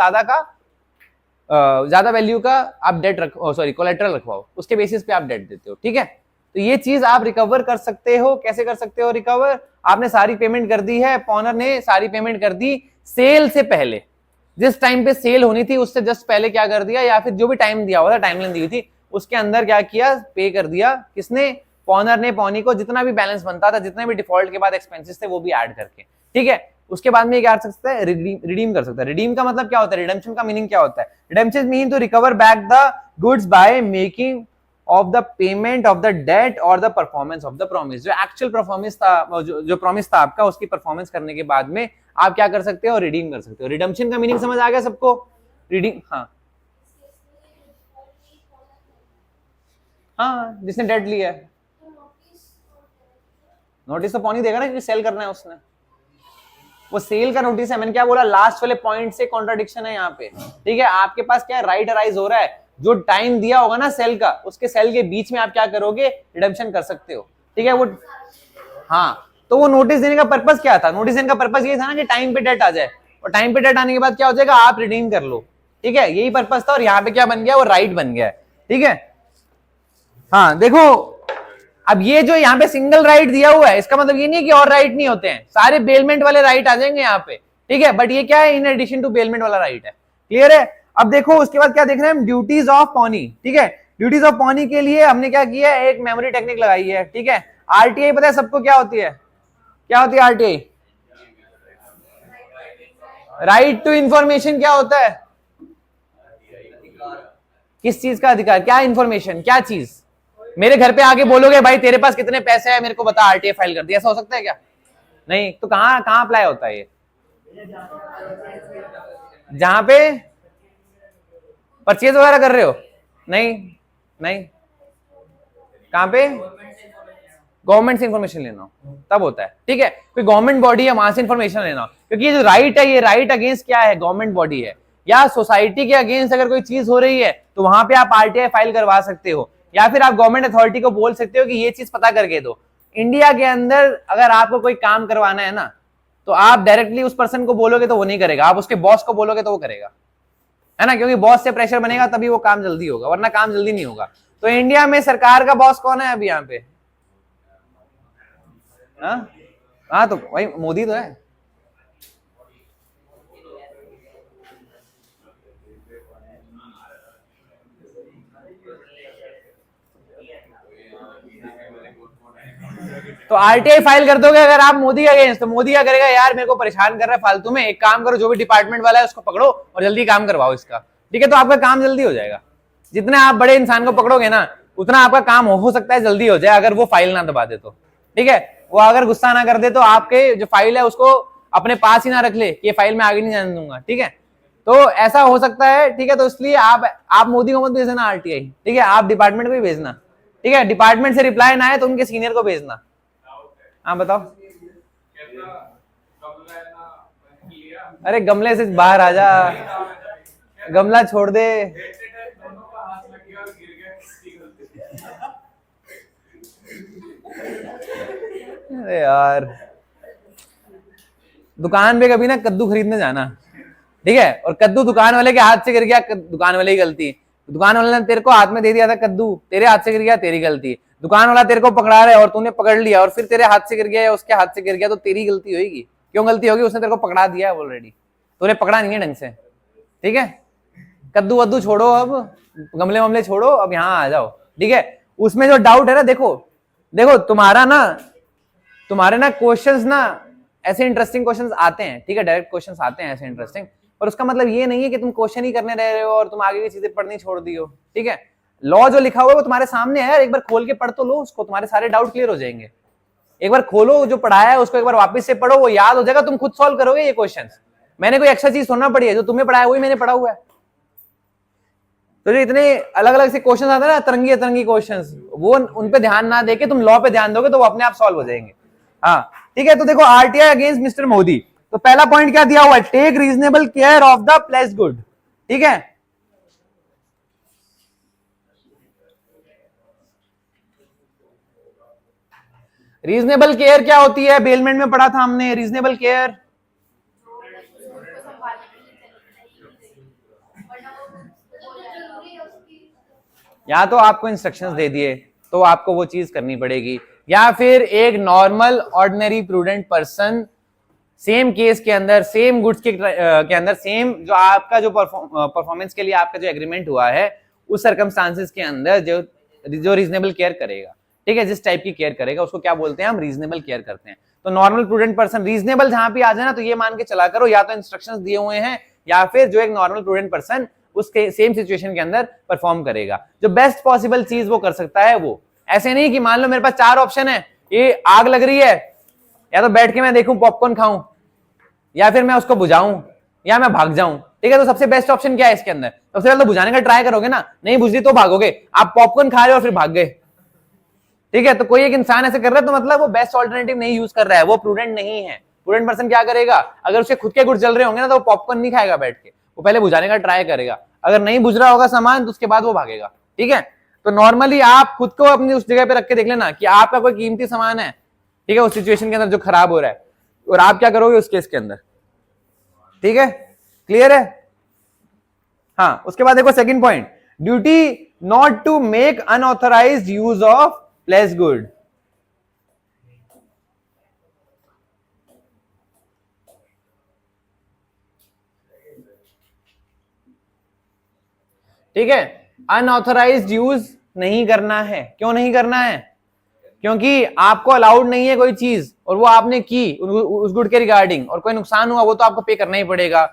A: ज्यादा वैल्यू का आप डेट रखो, सॉरी कोलेटरल रखवाओ, उसके बेसिस पे आप डेट देते हो, ठीक है। तो ये चीज आप रिकवर कर सकते हो, कैसे कर सकते हो रिकवर, आपने सारी पेमेंट कर दी है, पॉनर ने सारी पेमेंट कर दी सेल से पहले, जिस टाइम पे सेल होनी थी उससे जस्ट पहले क्या कर दिया, या फिर जो भी टाइम दिया हुआ था, टाइमलाइन दी हुई थी, उसके अंदर क्या किया, पे कर दिया, किसने, पॉनर ने, पॉनी को, जितना भी बैलेंस बनता था, जितने भी डिफॉल्ट के बाद एक्सपेंसेस थे वो भी ऐड करके, ठीक है। उसके बाद में क्या कर सकता है, रिडीम कर सकता है। रिडीम का मतलब क्या होता है, रिडेम्पशन का मीनिंग क्या होता है, redemption mean to recover back the goods by making of the payment of the debt और the performance of the promise. जो एक्चुअल परफॉर्मेंस था, जो प्रॉमिस था आपका, उसकी परफॉर्मेंस करने के बाद में आप क्या कर सकते हो, रिडीम कर सकते हो। रिडेम्पशन का मीनिंग समझ आ गया सबको, रिडीम, हाँ जिसने डेट लिया है, नोटिस तो पॉनी देगा ना कि सेल करना है उसने, वो सेल का नोटिस है। मैंने क्या बोला, लास्ट वाले पॉइंट से कॉन्ट्राडिक्शन है यहाँ पे, ठीक है। आपके पास क्या राइट अराइज हो रहा है, जो टाइम दिया होगा ना सेल का, उसके सेल के बीच में आप क्या करोगे, रिडेम्पशन कर सकते हो, ठीक है। वो हाँ, तो वो नोटिस देने का पर्पस क्या था, नोटिस देने का पर्पस ये था ना कि टाइम पे डेट आ जाए, और टाइम पे डेट आने के बाद क्या हो जाएगा, आप रिडीम कर लो, ठीक है, यही पर्पस था। और यहाँ पे क्या बन गया, वो राइट बन गया, ठीक है। हाँ देखो, अब ये जो यहाँ पे सिंगल राइट दिया हुआ है, इसका मतलब ये नहीं है कि और राइट नहीं होते हैं, सारे बेलमेंट वाले राइट आ जाएंगे यहाँ पे, ठीक है। बट ये क्या है, इन एडिशन टू बेलमेंट वाला राइट है, क्लियर है। अब देखो उसके बाद क्या देख रहे हैं, ड्यूटीज ऑफ पॉनी, ठीक है। ड्यूटीज ऑफ पॉनी के लिए हमने क्या किया है, एक मेमोरी टेक्निक लगाई है, ठीक है। आरटीआई पता है सबको क्या होती है, क्या होती है आरटीआई, राइट टू इंफॉर्मेशन। क्या होता है, किस चीज का अधिकार, क्या इंफॉर्मेशन, क्या चीज। मेरे घर पे आके बोलोगे भाई तेरे पास कितने पैसे हैं मेरे को बता, आरटीआई फाइल कर दिया, ऐसा हो सकता है क्या, नहीं तो कहाँ कहाँ अप्लाई होता है ये? जहां पे परचेज वगैरह कर रहे हो? नहीं नहीं, कहां पे? गवर्नमेंट से इंफॉर्मेशन लेना हो तब होता है, ठीक है, कोई गवर्नमेंट बॉडी है वहां से इंफॉर्मेशन लेना हो, क्योंकि ये जो राइट है, ये राइट अगेंस्ट क्या है? गवर्नमेंट बॉडी है, या सोसाइटी के अगेंस्ट अगर कोई चीज हो रही है तो वहां पे आप आरटीआई फाइल करवा सकते हो, या फिर आप गवर्नमेंट अथॉरिटी को बोल सकते हो कि ये चीज पता करके दो। इंडिया के अंदर अगर आपको कोई काम करवाना है ना, तो आप डायरेक्टली उस पर्सन को बोलोगे तो वो नहीं करेगा, आप उसके बॉस को बोलोगे तो वो करेगा, है ना, क्योंकि बॉस से प्रेशर बनेगा तभी वो काम जल्दी होगा, वरना काम जल्दी नहीं होगा। तो इंडिया में सरकार का बॉस कौन है अभी यहाँ पे? हाँ तो वही मोदी तो है। तो आरटीआई फाइल कर दोगे अगर आप मोदी के अगेंस्ट, तो मोदी क्या करेगा? यार मेरे को परेशान कर रहा है फालतू में, एक काम करो, जो भी डिपार्टमेंट वाला है उसको पकड़ो और जल्दी काम करवाओ इसका, ठीक है, तो आपका काम जल्दी हो जाएगा। जितने आप बड़े इंसान को पकड़ोगे ना, उतना आपका काम हो सकता है जल्दी हो जाए, अगर वो फाइल ना दबा दे तो, ठीक है, वो अगर गुस्सा ना कर दे तो आपके जो फाइल है उसको अपने पास ही ना रख ले कि ये फाइल मैं आगे नहीं जाने दूंगा, ठीक है, तो ऐसा हो सकता है, ठीक है, तो इसलिए आप मोदी को मत भेजना आरटीआई, ठीक है, आप डिपार्टमेंट को ही भेजना, ठीक है, डिपार्टमेंट से रिप्लाई ना आए तो उनके सीनियर को भेजना। हाँ बताओ। अरे गमले से बाहर आ जा, गमला छोड़ दे। अरे यार, दुकान पे कभी ना कद्दू खरीदने जाना, ठीक है, और कद्दू दुकान वाले के हाथ से गिर गया, दुकान वाले की गलती, दुकान वाले ने तेरे को हाथ में दे दिया था कद्दू, तेरे हाथ से गिर गया, तेरी गलती, दुकान वाला तेरे को पकड़ा रहा है और तूने पकड़ लिया और फिर तेरे हाथ से गिर गया या उसके हाथ से गिर गया, तो तेरी गलती होगी। क्यों गलती होगी? उसने तेरे को पकड़ा दिया है ऑलरेडी, तूने पकड़ा नहीं है ढंग से, ठीक है, कद्दू वद्दू छोड़ो, अब गमले वमले छोड़ो, अब यहाँ आ जाओ, ठीक है। उसमें जो डाउट है ना, देखो देखो तुम्हारे ना क्वेश्चंस ना ऐसे इंटरेस्टिंग क्वेश्चंस आते हैं, ठीक है, डायरेक्ट क्वेश्चंस आते हैं ऐसे इंटरेस्टिंग, और उसका मतलब ये नहीं है कि तुम क्वेश्चन ही करने रह रहे हो और तुम आगे की चीजें पढ़नी छोड़ दी हो, ठीक है। लॉ जो लिखा हुआ है वो तुम्हारे सामने है, एक बार खोल के पढ़ तो लो उसको, तुम्हारे सारे डाउट क्लियर हो जाएंगे। एक बार खोलो जो पढ़ाया है उसको, एक बार वापस से पढ़ो, वो याद हो जाएगा, तुम खुद सॉल्व करोगे ये क्वेश्चंस। मैंने कोई एक्स्ट्रा चीज सुनना पड़ी है? जो तुम्हें पढ़ाया वही मैंने पढ़ा हुआ है। तो जो इतने अलग अलग से क्वेश्चन आते हैं ना, अतरंगी अतरंगी क्वेश्चंस, वो उन पे ध्यान ना देके तुम लॉ पे ध्यान दोगे तो वो अपने आप सॉल्व हो जाएंगे। हाँ ठीक है, तो देखो आरटीआई अगेंस्ट मिस्टर मोदी, तो पहला पॉइंट क्या दिया हुआ है? Take reasonable care of the place good, ठीक है। रीजनेबल केयर क्या होती है? बेलमेंट में पढ़ा था हमने, रीजनेबल केयर या तो आपको इंस्ट्रक्शंस दे दिए तो आपको वो चीज करनी पड़ेगी, या फिर एक normal ordinary prudent person same case के अंदर, सेम गुड्स के अंदर, सेम जो आपका जो परफॉर्मेंस के लिए आपका जो एग्रीमेंट हुआ है उस सर्कमस्टांसेस के अंदर जो रीजनेबल केयर करेगा, ठीक है, जिस टाइप की केयर करेगा उसको क्या बोलते हैं? हम रीजनेबल केयर करते हैं। तो नॉर्मल प्रूडेंट पर्सन, रीजनेबल जहां भी आ जाए ना तो ये मान के चला करो या तो इंस्ट्रक्शंस दिए हुए हैं या फिर जो एक नॉर्मल प्रूडेंट पर्सन उसके सेम सिचुएशन के अंदर परफॉर्म करेगा, जो बेस्ट पॉसिबल चीज वो कर सकता है वो। ऐसे नहीं कि मान लो मेरे पास 4 ऑप्शन है, ये आग लग रही है, या तो बैठ के मैं देखूं पॉपकॉर्न खाऊं, या फिर मैं उसको बुझाऊं, या मैं भाग जाऊं, ठीक है, तो सबसे बेस्ट ऑप्शन क्या है इसके अंदर? सबसे पहले तो बुझाने का ट्राई करोगे ना, नहीं बुझ रही तो भागोगे, आप पॉपकॉर्न खा रहे हो और फिर भाग गए, ठीक है। तो कोई एक इंसान ऐसे कर रहा है तो मतलब वो बेस्ट ऑल्टरनेटिव नहीं यूज कर रहा है, वो प्रूडेंट नहीं है। प्रूडेंट पर्सन क्या करेगा? अगर उसके खुद के गुड़ जल रहे होंगे ना तो वो पॉपकॉर्न नहीं खाएगा बैठ के, वो पहले बुझाने का ट्राई करेगा, अगर नहीं बुझ रहा होगा सामान तो उसके बाद वो भागेगा, ठीक है। तो नॉर्मली आप खुद को अपनी उस जगह पे रख के देख लेना कि आपका कोई कीमती सामान है, ठीक है, उस सिचुएशन के अंदर जो खराब हो रहा है, और आप क्या करोगे उस केस के अंदर, ठीक है, क्लियर है। हाँ, उसके बाद देखो second point, duty not to make unauthorised use of place good. ठीक है, अनऑथराइज्ड यूज नहीं करना है। क्यों नहीं करना है? क्योंकि आपको अलाउड नहीं है कोई चीज और वो आपने की उस गुड के रिगार्डिंग, और कोई नुकसान हुआ वो तो आपको पे करना ही पड़ेगा।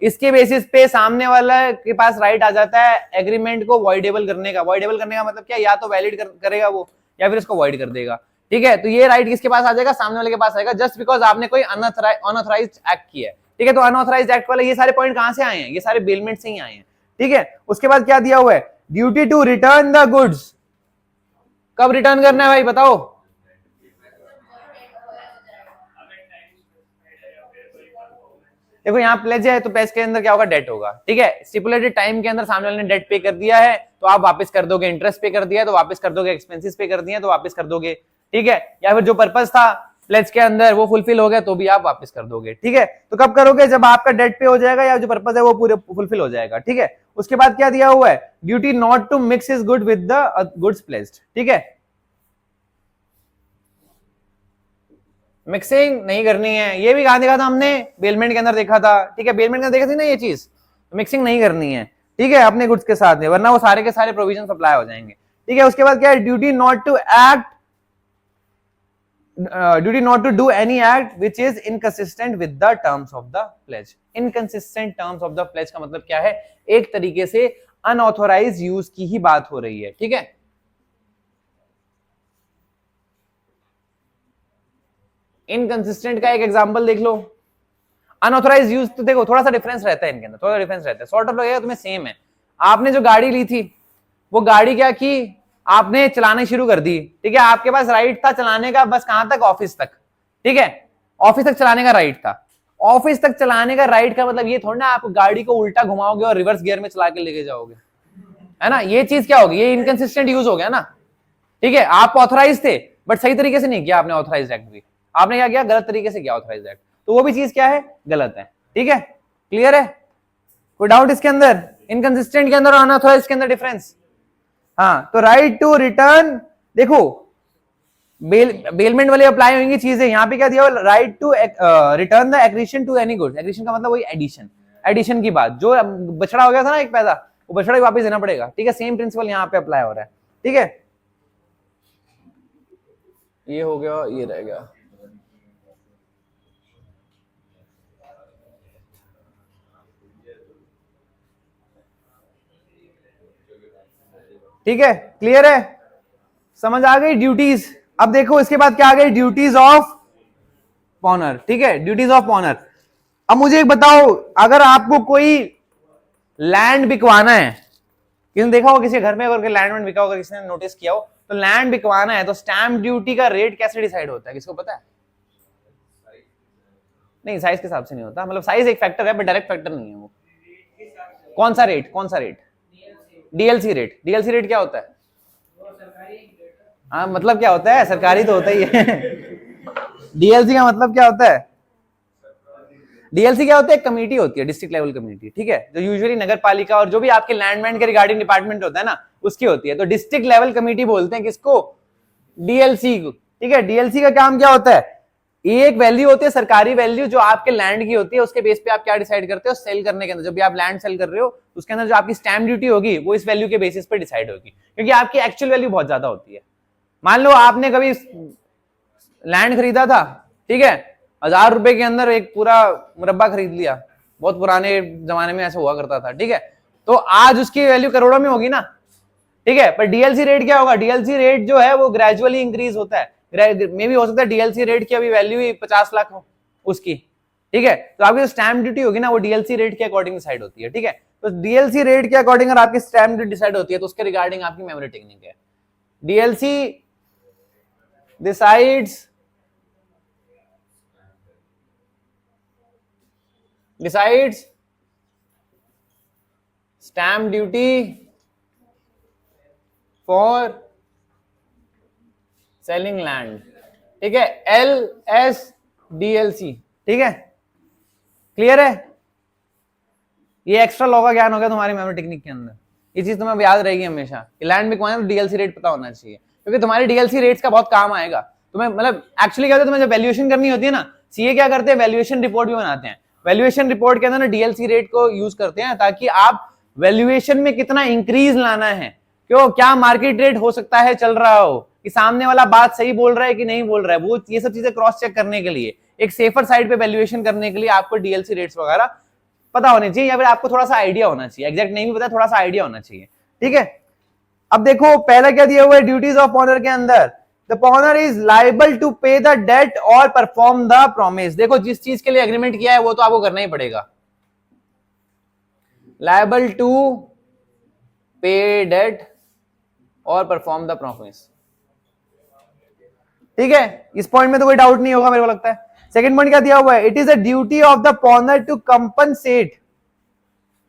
A: इसके बेसिस पे सामने वाला के पास राइट आ जाता है एग्रीमेंट को वॉइडेबल करने का। वॉइडेबल करने का मतलब क्या? या तो वैलिड करेगा वो या फिर इसको वॉइड कर देगा। ठीक है, तो ये राइट किसके पास आ जाएगा, सामने वाले के पास आएगा, जस्ट बिकॉज आपने कोई अनऑथराइज्ड एक्ट किया है। ठीक है, तो अनऑथराइज्ड एक्ट वाले ये सारे पॉइंट कहां से आए हैं, ये सारे बेलमेंट से ही आए हैं। ठीक है, उसके बाद क्या दिया हुआ है, duty to return the goods, कब रिटर्न करना है भाई बताओ, देखो यहाँ प्लेज है तो प्लेज के अंदर क्या होगा, डेट होगा। ठीक है, स्टिपुलेटेड टाइम के अंदर सामने वाले ने डेट पे कर दिया है तो आप वापस कर दोगे, इंटरेस्ट पे कर दिया है तो वापस कर दोगे, एक्सपेंसेस पे कर दिए तो वापस कर दोगे। ठीक है, या फिर जो पर्पस था प्लेज के अंदर वो फुलफिल हो गया तो भी आप वापस कर दोगे। ठीक है, तो कब करोगे, जब आपका डेट पे हो जाएगा या जो पर्पस है वो पूरे फुलफिल हो जाएगा। ठीक है, उसके बाद क्या दिया हुआ है, duty not to mix his good with the goods placed. ठीक है, मिक्सिंग नहीं करनी है, ये भी कहां देखा था हमने, बेलमेंट के अंदर देखा था। ठीक है, बेलमेंट के अंदर देखा थी ना ये चीज, मिक्सिंग नहीं करनी है। ठीक है, अपने गुड्स के साथ में, वरना वो सारे के सारे प्रोविजन अप्लाई हो जाएंगे। ठीक है, उसके बाद क्या है, duty not to act, duty not to do any act which is inconsistent with the terms of the pledge. Inconsistent terms of the pledge का मतलब क्या है, एक तरीके से अनऑथोराइज यूज की ही बात हो रही है। ठीक है, इनकंसिस्टेंट का एक एग्जांपल देख लो, अनऑथराइज यूज तो देखो थोड़ा सा डिफरेंस रहता है इनके अंदर, थोड़ा डिफरेंस रहता है, सॉर्ट ऑफ लगेगा तुम्हें सेम है। आपने जो गाड़ी ली थी वो गाड़ी क्या की, आपने चलाने शुरू कर दी। ठीक है, आपके पास राइट था चलाने का, बस कहां तक, ऑफिस तक। ठीक है, ऑफिस तक चलाने का राइट था। ऑफिस तक चलाने का राइट का मतलब ये थोड़ा ना आप गाड़ी को उल्टा घुमाओगे और रिवर्स गियर में चला के लेके जाओगे, है ना, ये चीज क्या होगी, ये इनकंसिस्टेंट यूज हो गया ना। ठीक है, आप ऑथराइज थे बट सही तरीके से नहीं किया आपने ऑथराइज एक्ट भी, आपने क्या किया, गलत तरीके से किया ऑथराइज एक्ट, तो वो भी चीज क्या है, गलत है। ठीक है, क्लियर है, कोई डाउट इसके अंदर, इनकंसिस्टेंट के अंदर और अनऑथराइज्ड के अंदर डिफरेंस। हाँ, तो राइट टू रिटर्न, देखो बेलमेंट वाले अप्लाई होंगी चीजें, यहाँ पे क्या दिया हुआ, right to return the accretion to any good. Accretion का मतलब वही एडिशन, एडिशन की बात, जो बछड़ा हो गया था ना एक पैसा, वो बछड़ा ही वापस देना पड़ेगा। ठीक है, सेम प्रिंसिपल यहाँ पे अप्लाई हो रहा है। ठीक है, ये हो गया, ये रह गया। ठीक है, क्लियर है, समझ आ गई ड्यूटीज। अब देखो इसके बाद क्या आ गई, ड्यूटीज ऑफ ऑनर। ठीक है, ड्यूटीज ऑफ ऑनर। अब मुझे एक बताओ, अगर आपको कोई लैंड बिकवाना है, किसी ने देखा हो किसी घर में अगर लैंड बिका होगा, किसी ने नोटिस किया हो, तो लैंड बिकवाना है तो स्टैंप ड्यूटी का रेट कैसे डिसाइड होता है, किसको पता है? नहीं, साइज के हिसाब से नहीं होता, मतलब साइज एक फैक्टर है बट डायरेक्ट फैक्टर नहीं है वो। कौन सा रेट, कौन सा rate? DLC rate. DLC rate क्या होता है? हाँ, मतलब क्या होता है, सरकारी तो होता ही है। डीएलसी का मतलब क्या होता है? डीएलसी क्या होता है, एक कमेटी होती है, डिस्ट्रिक्ट लेवल कमेटी। ठीक है, जो यूजुअली नगर पालिका और जो भी आपके लैंडमैन के रिगार्डिंग डिपार्टमेंट होता है ना, उसकी होती है। तो डिस्ट्रिक्ट लेवल कमेटी बोलते हैं किसको? डीएलसी को। ठीक है, डीएलसी का काम क्या होता है, एक वैल्यू होती है, सरकारी वैल्यू जो आपके लैंड की होती है, उसके बेस पे आप क्या डिसाइड करते हो, सेल करने के अंदर, जब भी आप लैंड सेल कर रहे हो उसके अंदर जो आपकी स्टैंप ड्यूटी होगी वो इस वैल्यू के बेसिस पे डिसाइड होगी, क्योंकि आपकी एक्चुअल वैल्यू बहुत ज्यादा होती है। मान लो आपने कभी लैंड खरीदा था, ठीक है, 1000 रुपए के अंदर एक पूरा मुरब्बा खरीद लिया, बहुत पुराने जमाने में ऐसा हुआ करता था। ठीक है, तो आज उसकी वैल्यू करोड़ों में होगी ना। ठीक है, पर डीएलसी रेट क्या होगा, डीएलसी रेट जो है वो ग्रेजुअली इंक्रीज होता है, मे भी हो सकता है डीएलसी रेट की अभी वैल्यू ही 50 लाख हो उसकी। ठीक है, तो आपकी जो स्टैंप ड्यूटी होगी ना वो डीएलसी रेट के अकॉर्डिंग डिसाइड होती है। ठीक है, तो डीएलसी रेट के अकॉर्डिंग अगर आपकी स्टैंप ड्यूटी डिसाइड होती है तो उसके रिगार्डिंग आपकी मेमोरी टेक्निक है, DLC decides stamp duty for selling land। ठीक है, LSDLC। ठीक है, क्लियर है, ये एक्स्ट्रा लॉ का ज्ञान हो गया तुम्हारी मेमोरी टेक्निक के अंदर, ये चीज तुम्हें याद रहेगी हमेशा, लैंड बिकवाना तो डीएलसी रेट पता होना चाहिए, क्योंकि तुम्हारी डीएलसी रेट्स का बहुत काम आएगा तुम्हें। मतलब एक्चुअली क्या होता है, तुम्हें जब वैल्यूएशन करनी होती है ना, सीए क्या करते हैं, वैल्यूएशन रिपोर्ट भी बनाते हैं। वैल्यूएशन रिपोर्ट के अंदर ना डीएलसी रेट को यूज करते हैं ताकि आप वैल्यूएशन में कितना इंक्रीज लाना है, क्यों, क्या मार्केट रेट हो सकता है चल रहा हो, कि सामने वाला बात सही बोल रहा है कि नहीं बोल रहा है, वो ये सब चीजें क्रॉस चेक करने के लिए, एक सेफर साइड पे वैल्यूएशन करने के लिए आपको डीएलसी रेट्स वगैरह पता होने चाहिए, या फिर आपको थोड़ा सा आइडिया होना चाहिए, एग्जैक्ट नहीं भी पता, थोड़ा सा आइडिया होना चाहिए। ठीक है, अब देखो पहला क्या दिया हुआ है ड्यूटीज ऑफ ऑनर के अंदर, the the pawnor is liable to pay the debt और परफॉर्म द प्रॉमिस। देखो जिस चीज के लिए एग्रीमेंट किया है वो तो आपको करना ही पड़ेगा, लाइबल टू पे डेट और परफॉर्म द प्रॉमिस। ठीक है, इस पॉइंट में तो कोई डाउट नहीं होगा मेरे को लगता है। सेकंड पॉइंट क्या दिया हुआ है, it is a duty of the pawnor to compensate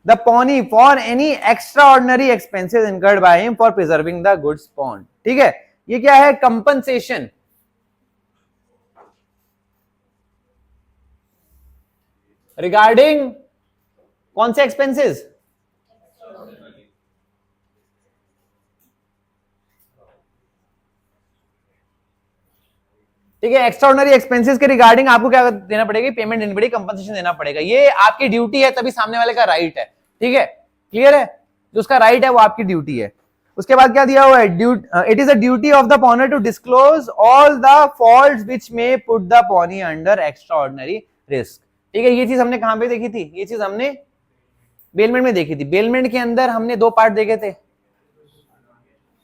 A: the pawnee for any extraordinary expenses incurred by him for preserving the goods pawned. ठीक है, ये क्या है, कंपनसेशन। रिगार्डिंग कौन से एक्सपेंसेस, ठीक है, एक्स्ट्राऑर्डिनरी एक्सपेंसेस के रिगार्डिंग आपको क्या देना पड़ेगा, पेमेंट देनी पड़ेगी, कंपनसेशन देना पड़ेगा। ये आपकी ड्यूटी है, तभी सामने वाले का राइट है। ठीक है, क्लियर है, जो उसका राइट है वो आपकी ड्यूटी है। उसके बाद क्या दिया हुआ है, it is a duty of the pawnor to disclose all the faults which may put the pawnee under extraordinary risk. ठीक है, ये चीज हमने कहां पे देखी थी, ये चीज हमने बेलमेंट में देखी थी। बेलमेंट के अंदर हमने दो पार्ट देखे थे,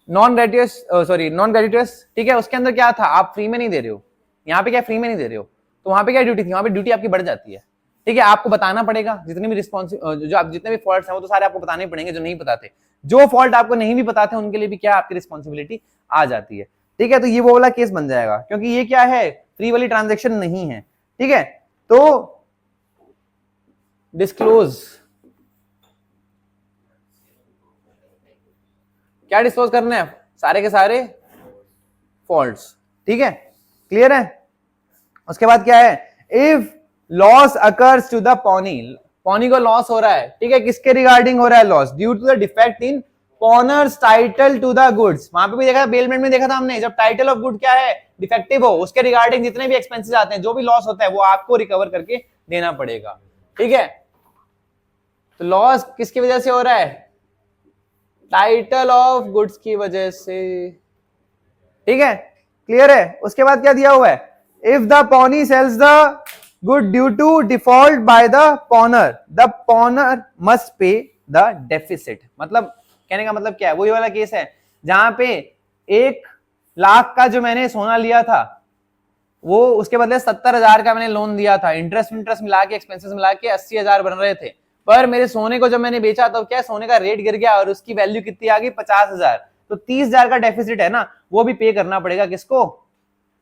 A: नॉन ग्रेट्युअस। ठीक है, उसके अंदर क्या था, आप फ्री में नहीं दे रहे हो, यहाँ पे क्या फ्री में नहीं दे रहे हो, तो वहां पे क्या ड्यूटी थी, वहां पे ड्यूटी आपकी बढ़ जाती है। ठीक है, आपको बताना पड़ेगा जितने भी जितने भी फॉल्ट्स हैं वो तो सारे आपको बताने पड़ेंगे जो नहीं बताते। जो फॉल्ट आपको नहीं भी पता थे उनके लिए भी क्या आपकी रिस्पॉन्सिबिलिटी आ जाती है। ठीक है, तो ये वो वाला केस बन जाएगा, क्योंकि ये क्या है, फ्री वाली ट्रांजेक्शन नहीं है। ठीक है, तो डिस्क्लोज, क्या डिस्क्लोज करना है, सारे के सारे फॉल्ट्स। ठीक है, क्लियर है। उसके बाद क्या है, if loss occurs to the pawnee को लॉस हो रहा है। ठीक है, किसके रिगार्डिंग हो रहा है loss, due to the defect in pawnor's title to the goods. वहां पे भी देखा, बेलमेंट में देखा था हमने, जब टाइटल ऑफ गुड क्या है, डिफेक्टिव हो, उसके रिगार्डिंग जितने भी एक्सपेंसेस आते हैं, जो भी लॉस होता है वो आपको रिकवर करके देना पड़ेगा। ठीक है, तो लॉस किसकी वजह से हो रहा है, टाइटल ऑफ गुड्स की वजह से। ठीक है, क्लियर है। उसके बाद क्या दिया हुआ है, if the pawnee sells the good due to default by the pawnor must pay the deficit. मतलब कहने का मतलब क्या है, वही वाला केस है जहां पे 1,00,000 का जो मैंने सोना लिया था, वो उसके बदले 70,000 का मैंने लोन दिया था, इंटरेस्ट मिला के, एक्सपेंसेस मिला के 80,000 बन रहे थे। पर मेरे सोने को जब मैंने बेचा तो क्या, सोने का रेट गिर गया और उसकी वैल्यू कितनी आ गई, 50,000। तो 30,000 का डेफिसिट है ना, वो भी पे करना पड़ेगा, किसको,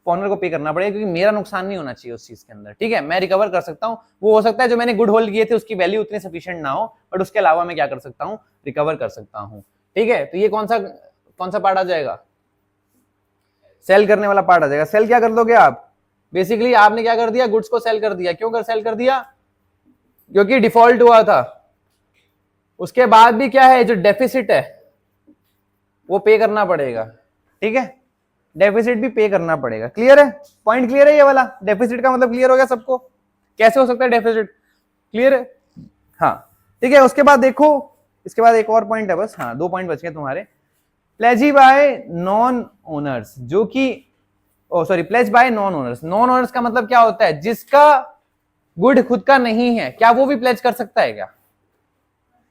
A: पॉनर को पे करना पड़ेगा, क्योंकि मेरा नुकसान नहीं होना चाहिए उस चीज के अंदर। ठीक है, मैं रिकवर कर सकता हूं, वो हो सकता है जो मैंने गुड होल्ड किए थे उसकी वैल्यू उतनी सफिशिएंट ना हो, बट उसके अलावा मैं क्या कर सकता हूं, रिकवर कर सकता हूं। ठीक है, तो ये कौन सा पार्ट आ जाएगा, सेल करने वाला पार्ट आ जाएगा। सेल क्या कर दोगे आप, बेसिकली आपने क्या कर दिया, गुड्स को सेल कर दिया। क्यों सेल कर दिया, क्योंकि डिफॉल्ट हुआ था। उसके बाद भी क्या है, जो डेफिसिट है वो पे करना पड़ेगा। ठीक है, डेफिसिट भी पे करना पड़ेगा। क्लियर है, पॉइंट क्लियर है, ये वाला डेफिसिट का मतलब क्लियर हो गया सबको, कैसे हो सकता है डेफिसिट, क्लियर है। हाँ, ठीक है। उसके बाद देखो, इसके बाद एक और पॉइंट है बस, हाँ 2 पॉइंट बच गए तुम्हारे। प्लेजी बाय नॉन ओनर्स, जो कि pledge by non owners. Non owners का मतलब क्या होता है, जिसका गुड खुद का नहीं है, क्या वो भी प्लेज कर सकता है क्या,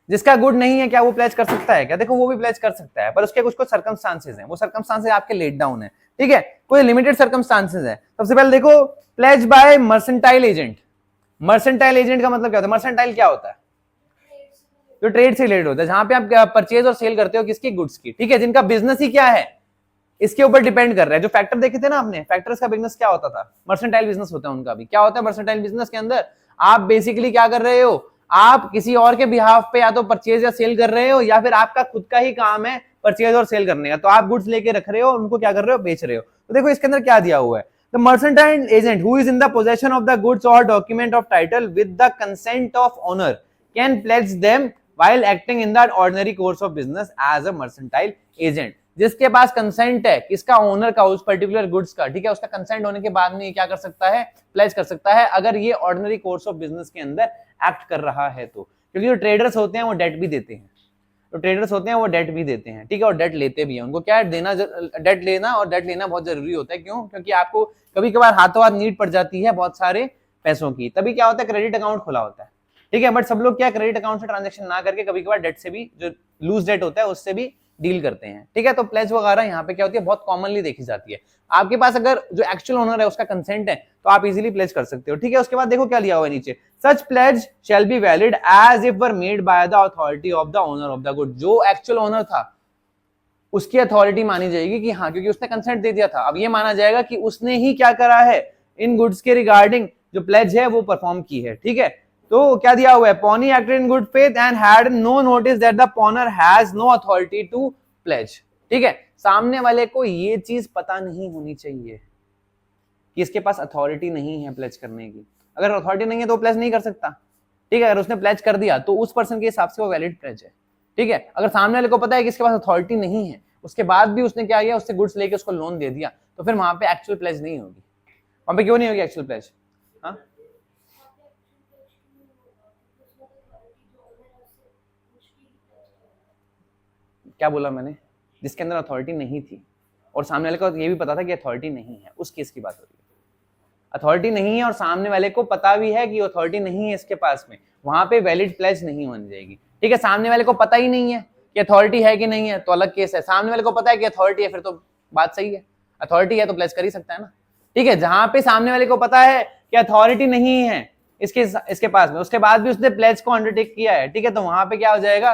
A: जिसका गुड नहीं है क्या वो प्लेज कर सकता है क्या, देखो वो भी प्लेज कर सकता है, पर उसके कुछ सर्कमस्टांसेस हैं, वो सर्कमस्टांसेस आपके लेट डाउन है। ठीक है, कोई लिमिटेड सर्कमस्टांसेस है। सबसे पहले देखो, pledge by mercantile agent. Mercantile agent का मतलब क्या होता है, मर्सेंटाइल क्या होता है, जो ट्रेड से रिलेटेड होता है, जहां पे आप परचेज और सेल करते हो किसकी, गुड्स की। ठीक है, जिनका बिजनेस ही क्या है, इसके ऊपर डिपेंड कर रहा है। जो फैक्टर देखे थे ना आपने, फैक्टर्स का बिजनेस क्या होता था, मर्सेंटाइल बिजनेस होता है उनका भी। क्या होता है मर्सेंटाइल बिजनेस के अंदर, आप बेसिकली क्या कर रहे हो, आप किसी और के बिहाफ पे या तो परचेज या सेल कर रहे हो, या फिर आपका खुद का ही काम है परचेज और सेल करने का, तो आप गुड्स लेके रख रहे हो, उनको क्या कर रहे हो, बेच रहे हो। तो देखो इसके अंदर क्या दिया हुआ है, the mercantile agent who is in the possession of the goods और document of title with the consent of owner can pledge them while acting in the ordinary course of business as a mercantile agent। जिसके पास consent है, किसका, owner का, उस particular goods का। ठीक है, उसका कंसेंट होने के बाद में ये क्या कर सकता है, प्लेज कर सकता है, अगर ये ऑर्डिनरी कोर्स ऑफ बिजनेस के अंदर एक्ट कर रहा है तो। क्योंकि जो ट्रेडर्स होते हैं वो डेट भी देते हैं, तो ट्रेडर्स होते हैं वो डेट भी देते हैं। ठीक है, और डेट लेते भी हैं, उनको क्या है, देना, डेट लेना और डेट लेना बहुत जरूरी होता है। क्यों, क्योंकि आपको कभी कभार हाथों हाथ नीड पड़ जाती है बहुत सारे पैसों की, तभी क्या होता है, क्रेडिट अकाउंट खुला होता है। ठीक है, बट सब लोग क्या क्रेडिट अकाउंट से ट्रांजैक्शन ना करके कभी कभार डेट से भी, जो लूज डेट होता है उससे भी डील करते हैं, ठीक है। तो प्लेज वगैरह यहाँ पे क्या होती है, बहुत कॉमनली देखी जाती है। आपके पास अगर जो एक्चुअल ओनर है उसका कंसेंट है तो आप इजीली प्लेज कर सकते हो, ठीक है। उसके बाद देखो क्या लिया हुआ है नीचे, such pledge shall be valid as if were made by the authority of the owner of the good. जो एक्चुअल ओनर था उसकी अथॉरिटी मानी जाएगी कि हाँ, क्योंकि उसने कंसेंट दे दिया था। अब ये माना जाएगा कि उसने ही क्या करा है, इन गुड्स के रिगार्डिंग जो प्लेज है वो परफॉर्म की है, ठीक है। तो क्या दिया हुआ है, pawnee acted in good faith and had no notice that the pawnor has no authority to pledge, ठीक है। सामने वाले को ये चीज पता नहीं होनी चाहिए कि इसके पास अथॉरिटी नहीं है प्लेज करने की। अगर अथॉरिटी नहीं है तो प्लेज नहीं कर सकता, ठीक है। अगर उसने प्लेज कर दिया तो उस पर्सन के हिसाब से वो वैलिड प्लेज है, ठीक है। अगर सामने वाले को पता है कि इसके पास अथॉरिटी नहीं है, उसके बाद भी उसने क्या किया, उससे गुड्स लेके उसको लोन दे दिया, तो फिर वहां पे एक्चुअल प्लेज नहीं होगी। वहां पे क्यों नहीं होगी एक्चुअल प्लेज? हाँ, क्या बोला मैंने, जिसके अंदर अथॉरिटी नहीं थी और सामने वाले को ये भी पता था कि अथॉरिटी नहीं है, उस केस की बात हो रही है। अथॉरिटी नहीं है और सामने वाले को पता भी है कि अथॉरिटी नहीं है इसके पास में, वहां पे वैलिड प्लेज नहीं बन जाएगी, ठीक है। सामने वाले को पता ही नहीं है कि अथॉरिटी है कि नहीं है तो अलग केस है। सामने वाले को पता है कि अथॉरिटी है, फिर तो बात सही है, अथॉरिटी है तो प्लेज कर ही सकता है ना, ठीक है। जहां पे सामने वाले को पता है कि अथॉरिटी नहीं है इसके पास में, उसके बाद भी उसने प्लेज को अंडरटेक किया है, ठीक है, तो वहां पे क्या हो जाएगा,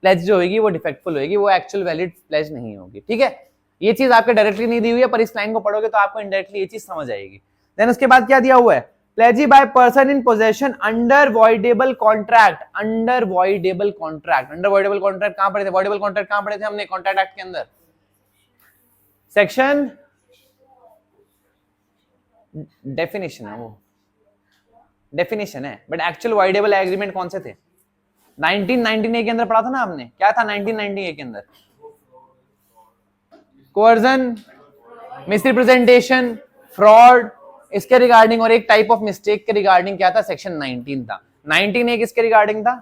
A: प्लेज जो होगी वो डिफेक्टफुल होगी, वो एक्चुअल वैलिड प्लेज नहीं होगी, ठीक है। ये चीज आपके डायरेक्टली नहीं दी हुई है, पर इस लाइन को पढ़ोगे तो आपको इनडायरेक्टली ये चीज समझ आएगी। देन उसके बाद क्या दिया हुआ है, प्लेजी by person in possession under voidable contract. Under voidable contract, under voidable contract कहां पढ़े थे, वॉइडेबल कॉन्ट्रैक्ट कहां पढ़े थे हमने, कॉन्ट्रैक्ट एक्ट के अंदर, सेक्शन डेफिनेशन है, वो डेफिनेशन है, बट एक्चुअल वॉइडेबल एग्रीमेंट कौन से थे, 1998 के अंदर पढ़ा था ना आपने, क्या था 1998 के अंदर, कोअर्जन, मिसरिप्रेजेंटेशन, फ्रॉड, इसके रिगार्डिंग, और एक टाइप ऑफ मिस्टेक के रिगार्डिंग क्या था, सेक्शन 19 था। 19 किसके रिगार्डिंग था,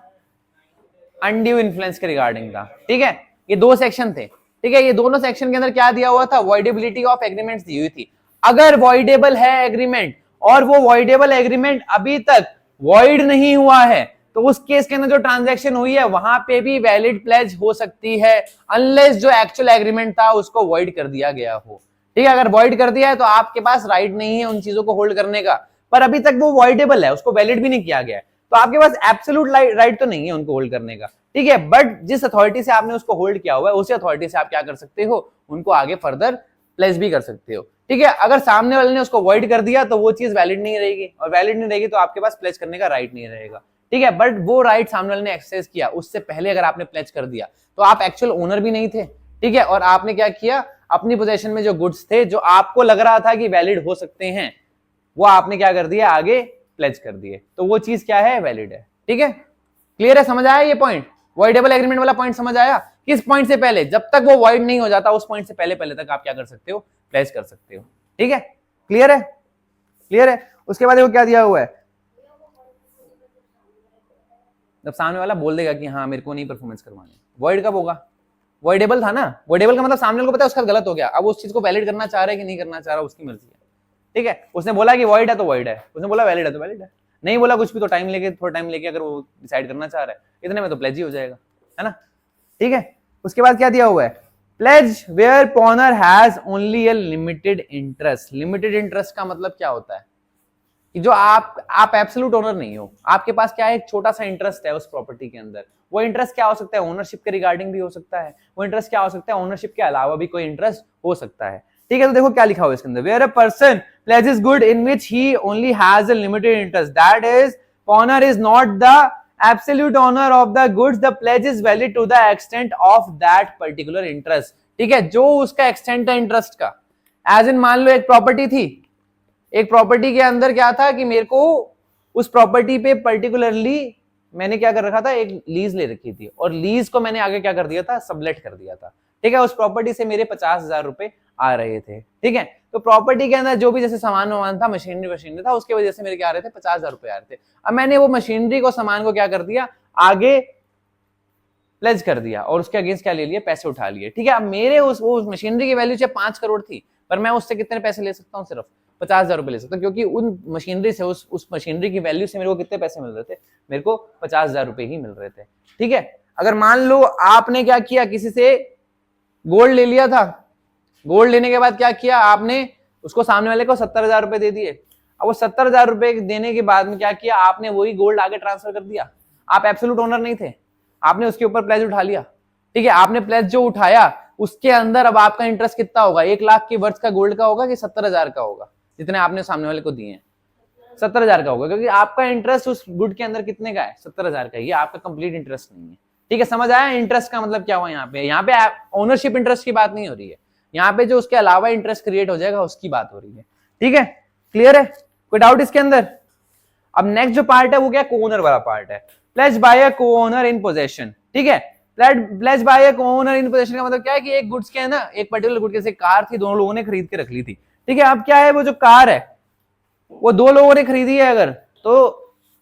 A: अनड्यू इन्फ्लुएंस के रिगार्डिंग था, ठीक है। ये दो सेक्शन थे, ठीक है। ये दोनों सेक्शन के अंदर क्या दिया हुआ था, वॉइडेबिलिटी ऑफ एग्रीमेंट्स दी हुई थी। अगर वॉइडेबल है एग्रीमेंट और वो वॉइडेबल एग्रीमेंट अभी तक वॉइड नहीं हुआ है, तो उस केस के अंदर जो ट्रांजैक्शन हुई है वहां पे भी वैलिड प्लेज हो सकती है, अनलेस जो एक्चुअल एग्रीमेंट था उसको वॉइड कर दिया गया हो, ठीक है। अगर वॉइड कर दिया है तो आपके पास राइट नहीं है उन चीजों को होल्ड करने का, पर अभी तक वो वॉइडेबल है, उसको वैलिड भी नहीं किया गया है, तो आपके पास एब्सोल्यूट राइट तो नहीं है उनको होल्ड करने का, ठीक है। बट जिस अथॉरिटी से आपने उसको होल्ड किया हुआ है उसी अथॉरिटी से आप क्या कर सकते हो, उनको आगे फर्दर प्लेज भी कर सकते हो, ठीक है। अगर सामने वाले ने उसको वॉइड कर दिया तो वो चीज वैलिड नहीं रहेगी, और वैलिड नहीं रहेगी तो आपके पास प्लेज करने का राइट नहीं रहेगा, ठीक है। बट वो राइट सामने वाले ने एक्सरसाइज किया, उससे पहले अगर आपने प्लेज कर दिया तो आप एक्चुअल ओनर भी नहीं थे, ठीक है, और आपने क्या किया, अपनी पोजीशन में जो गुड्स थे जो आपको लग रहा था कि वैलिड हो सकते हैं, वो आपने क्या कर दिया, आगे प्लेज कर दिए, तो वो चीज क्या है, वैलिड है, ठीक है। क्लियर है, समझ आया ये पॉइंट, वॉइडेबल एग्रीमेंट वाला पॉइंट समझ आया। किस पॉइंट से पहले, जब तक वो वॉइड नहीं हो जाता उस पॉइंट से पहले पहले तक आप क्या कर सकते हो, प्लेज कर सकते हो, ठीक है। क्लियर है, क्लियर है। उसके बाद देखो क्या दिया हुआ है, जब सामने वाला बोल देगा कि हाँ मेरे को नहीं परफॉर्मेंस करवानी, वॉइड कब होगा, वॉइडेबल था ना, वॉइडेबल का मतलब सामने वाले को पता है उसका गलत हो गया, अब उस चीज को वैलिड करना चाह रहा है कि नहीं करना चाह रहा, उसकी मर्जी है, ठीक है। उसने बोला कि वॉइड है तो वॉइड है, उसने बोला वैलिड है तो वैलिड है, नहीं बोला कुछ भी तो टाइम लेके, थोड़ा टाइम लेके अगर वो डिसाइड करना चाह रहा है, इतने में तो प्लेज ही हो जाएगा, है ना, ठीक है। उसके बाद क्या दिया हुआ है, pledge where pawnor has only a limited interest. Limited interest का मतलब क्या होता है कि जो आप एब्सोल्यूट ओनर नहीं हो, आपके पास क्या है, एक छोटा सा इंटरेस्ट है उस प्रॉपर्टी के अंदर। वो इंटरेस्ट क्या हो सकता है, ओनरशिप के रिगार्डिंग भी हो सकता है, वो इंटरेस्ट क्या हो सकता है, ओनरशिप के अलावा भी कोई इंटरेस्ट हो सकता है, ठीक है। तो देखो क्या लिखा हुआ है इसके अंदर, where a person pledges good in which he only has a limited interest, that is pawnor is not the absolute owner of the goods, the pledge is valid to the extent of that particular interest, ठीक है, जो उसका extent है interest का। As in मान लो एक property थी, एक प्रॉपर्टी के अंदर क्या था कि मेरे को उस प्रॉपर्टी पे पर्टिकुलरली मैंने क्या कर रखा था, एक लीज ले रखी थी, और लीज को मैंने आगे क्या कर दिया था, सबलेट कर दिया था, ठीक है। उस प्रॉपर्टी से मेरे 50,000 रुपए आ रहे थे, ठीक है। तो प्रॉपर्टी के अंदर जो भी जैसे सामान वामान था, मशीनरी था, उसके वजह से मेरे क्या आ रहे थे, 50,000 रुपए आ रहे थे। अब मैंने वो मशीनरी को, सामान को क्या कर दिया, आगे प्लेज कर दिया, और उसके अगेंस्ट क्या ले लिया, पैसे उठा लिए, ठीक है। अब मेरे उस मशीनरी की वैल्यू 5 करोड़ थी, पर मैं उससे कितने पैसे ले सकता हूँ, सिर्फ 50,000 रुपए ले सकता हूँ, क्योंकि उन मशीनरी से, उस मशीनरी की वैल्यू से मेरे को कितने पैसे मिल रहे थे, मेरे को 50,000 रुपए ही मिल रहे थे, ठीक है। अगर मान लो आपने क्या किया, किसी से गोल्ड ले लिया था, गोल्ड लेने के बाद क्या किया आपने, उसको सामने वाले को 70,000 रुपए दे दिए। अब वो 70,000 रुपए देने के बाद में क्या किया आपने, वही गोल्ड आगे ट्रांसफर कर दिया। आप एब्सोल्यूट ओनर नहीं थे, आपने उसके ऊपर प्लेज उठा लिया, ठीक है। आपने प्लेज जो उठाया उसके अंदर अब आपका इंटरेस्ट कितना होगा, 1 लाख के वर्थ का गोल्ड का होगा कि 70,000 का होगा, जितने आपने सामने वाले को दिए हैं 70,000 का होगा, क्योंकि आपका इंटरेस्ट उस गुड के अंदर कितने का है, 70,000 का। ये आपका कंप्लीट इंटरेस्ट नहीं है, ठीक है। समझ आया इंटरेस्ट का मतलब क्या हुआ यहाँ पे ओनरशिप इंटरेस्ट की बात नहीं हो रही है, यहाँ पे जो उसके अलावा इंटरेस्ट क्रिएट हो जाएगा उसकी बात हो रही है, ठीक है। क्लियर है, कोई डाउट इसके अंदर। अब नेक्स्ट जो पार्ट है वो क्या, को-ओनर वाला पार्ट है। Pledge by a co-owner in possession, ठीक है। Pledge by a co-owner in possession का मतलब क्या है कि एक गुड्स के है ना, एक पर्टिकुलर गुड जैसे कार थी, दोनों लोगों ने खरीद के रख ली थी, ठीक है। अब क्या है, वो जो कार है वो 2 लोगों ने खरीदी है, अगर तो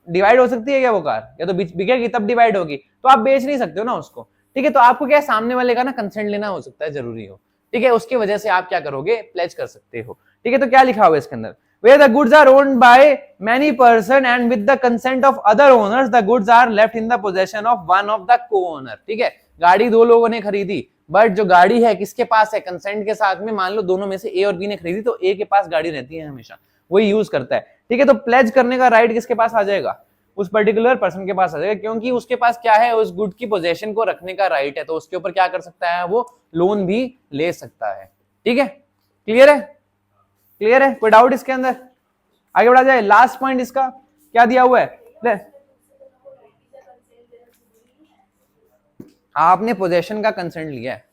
A: डिवाइड हो सकती है क्या वो कार, या तो बिकेगी तब डिवाइड होगी, तो आप बेच नहीं सकते हो ना उसको, ठीक है। तो आपको क्या है, सामने वाले का ना कंसेंट लेना हो सकता है, जरूरी हो, ठीक है। उसकी वजह से आप क्या करोगे, प्लेज कर सकते हो, ठीक है। तो क्या लिखा हुआ है इसके अंदर, where the goods are owned by many person and with the consent of other owners the goods are left in the possession of one of the co-owner, ठीक है। गाड़ी 2 लोगों ने खरीदी, बट जो गाड़ी है किसके पास है, कंसेंट के साथ में। मान लो दोनों में से ए और बी ने खरीदी, तो ए के पास गाड़ी रहती है हमेशा, वही यूज करता है, ठीक है। तो प्लेज करने का राइट किसके पास आ जाएगा, उस पर्टिकुलर पर्सन के पास आ जाएगा, क्योंकि उसके पास क्या है, उस गुड की पोजेशन को रखने का राइट है, तो उसके ऊपर क्या कर सकता है, वो लोन भी ले सकता है, ठीक है। क्लियर है, क्लियर है, कोई डाउट इसके अंदर। आगे बढ़ा जाए, लास्ट पॉइंट इसका क्या दिया हुआ है, आपने पोजेशन का कंसेंट लिया है,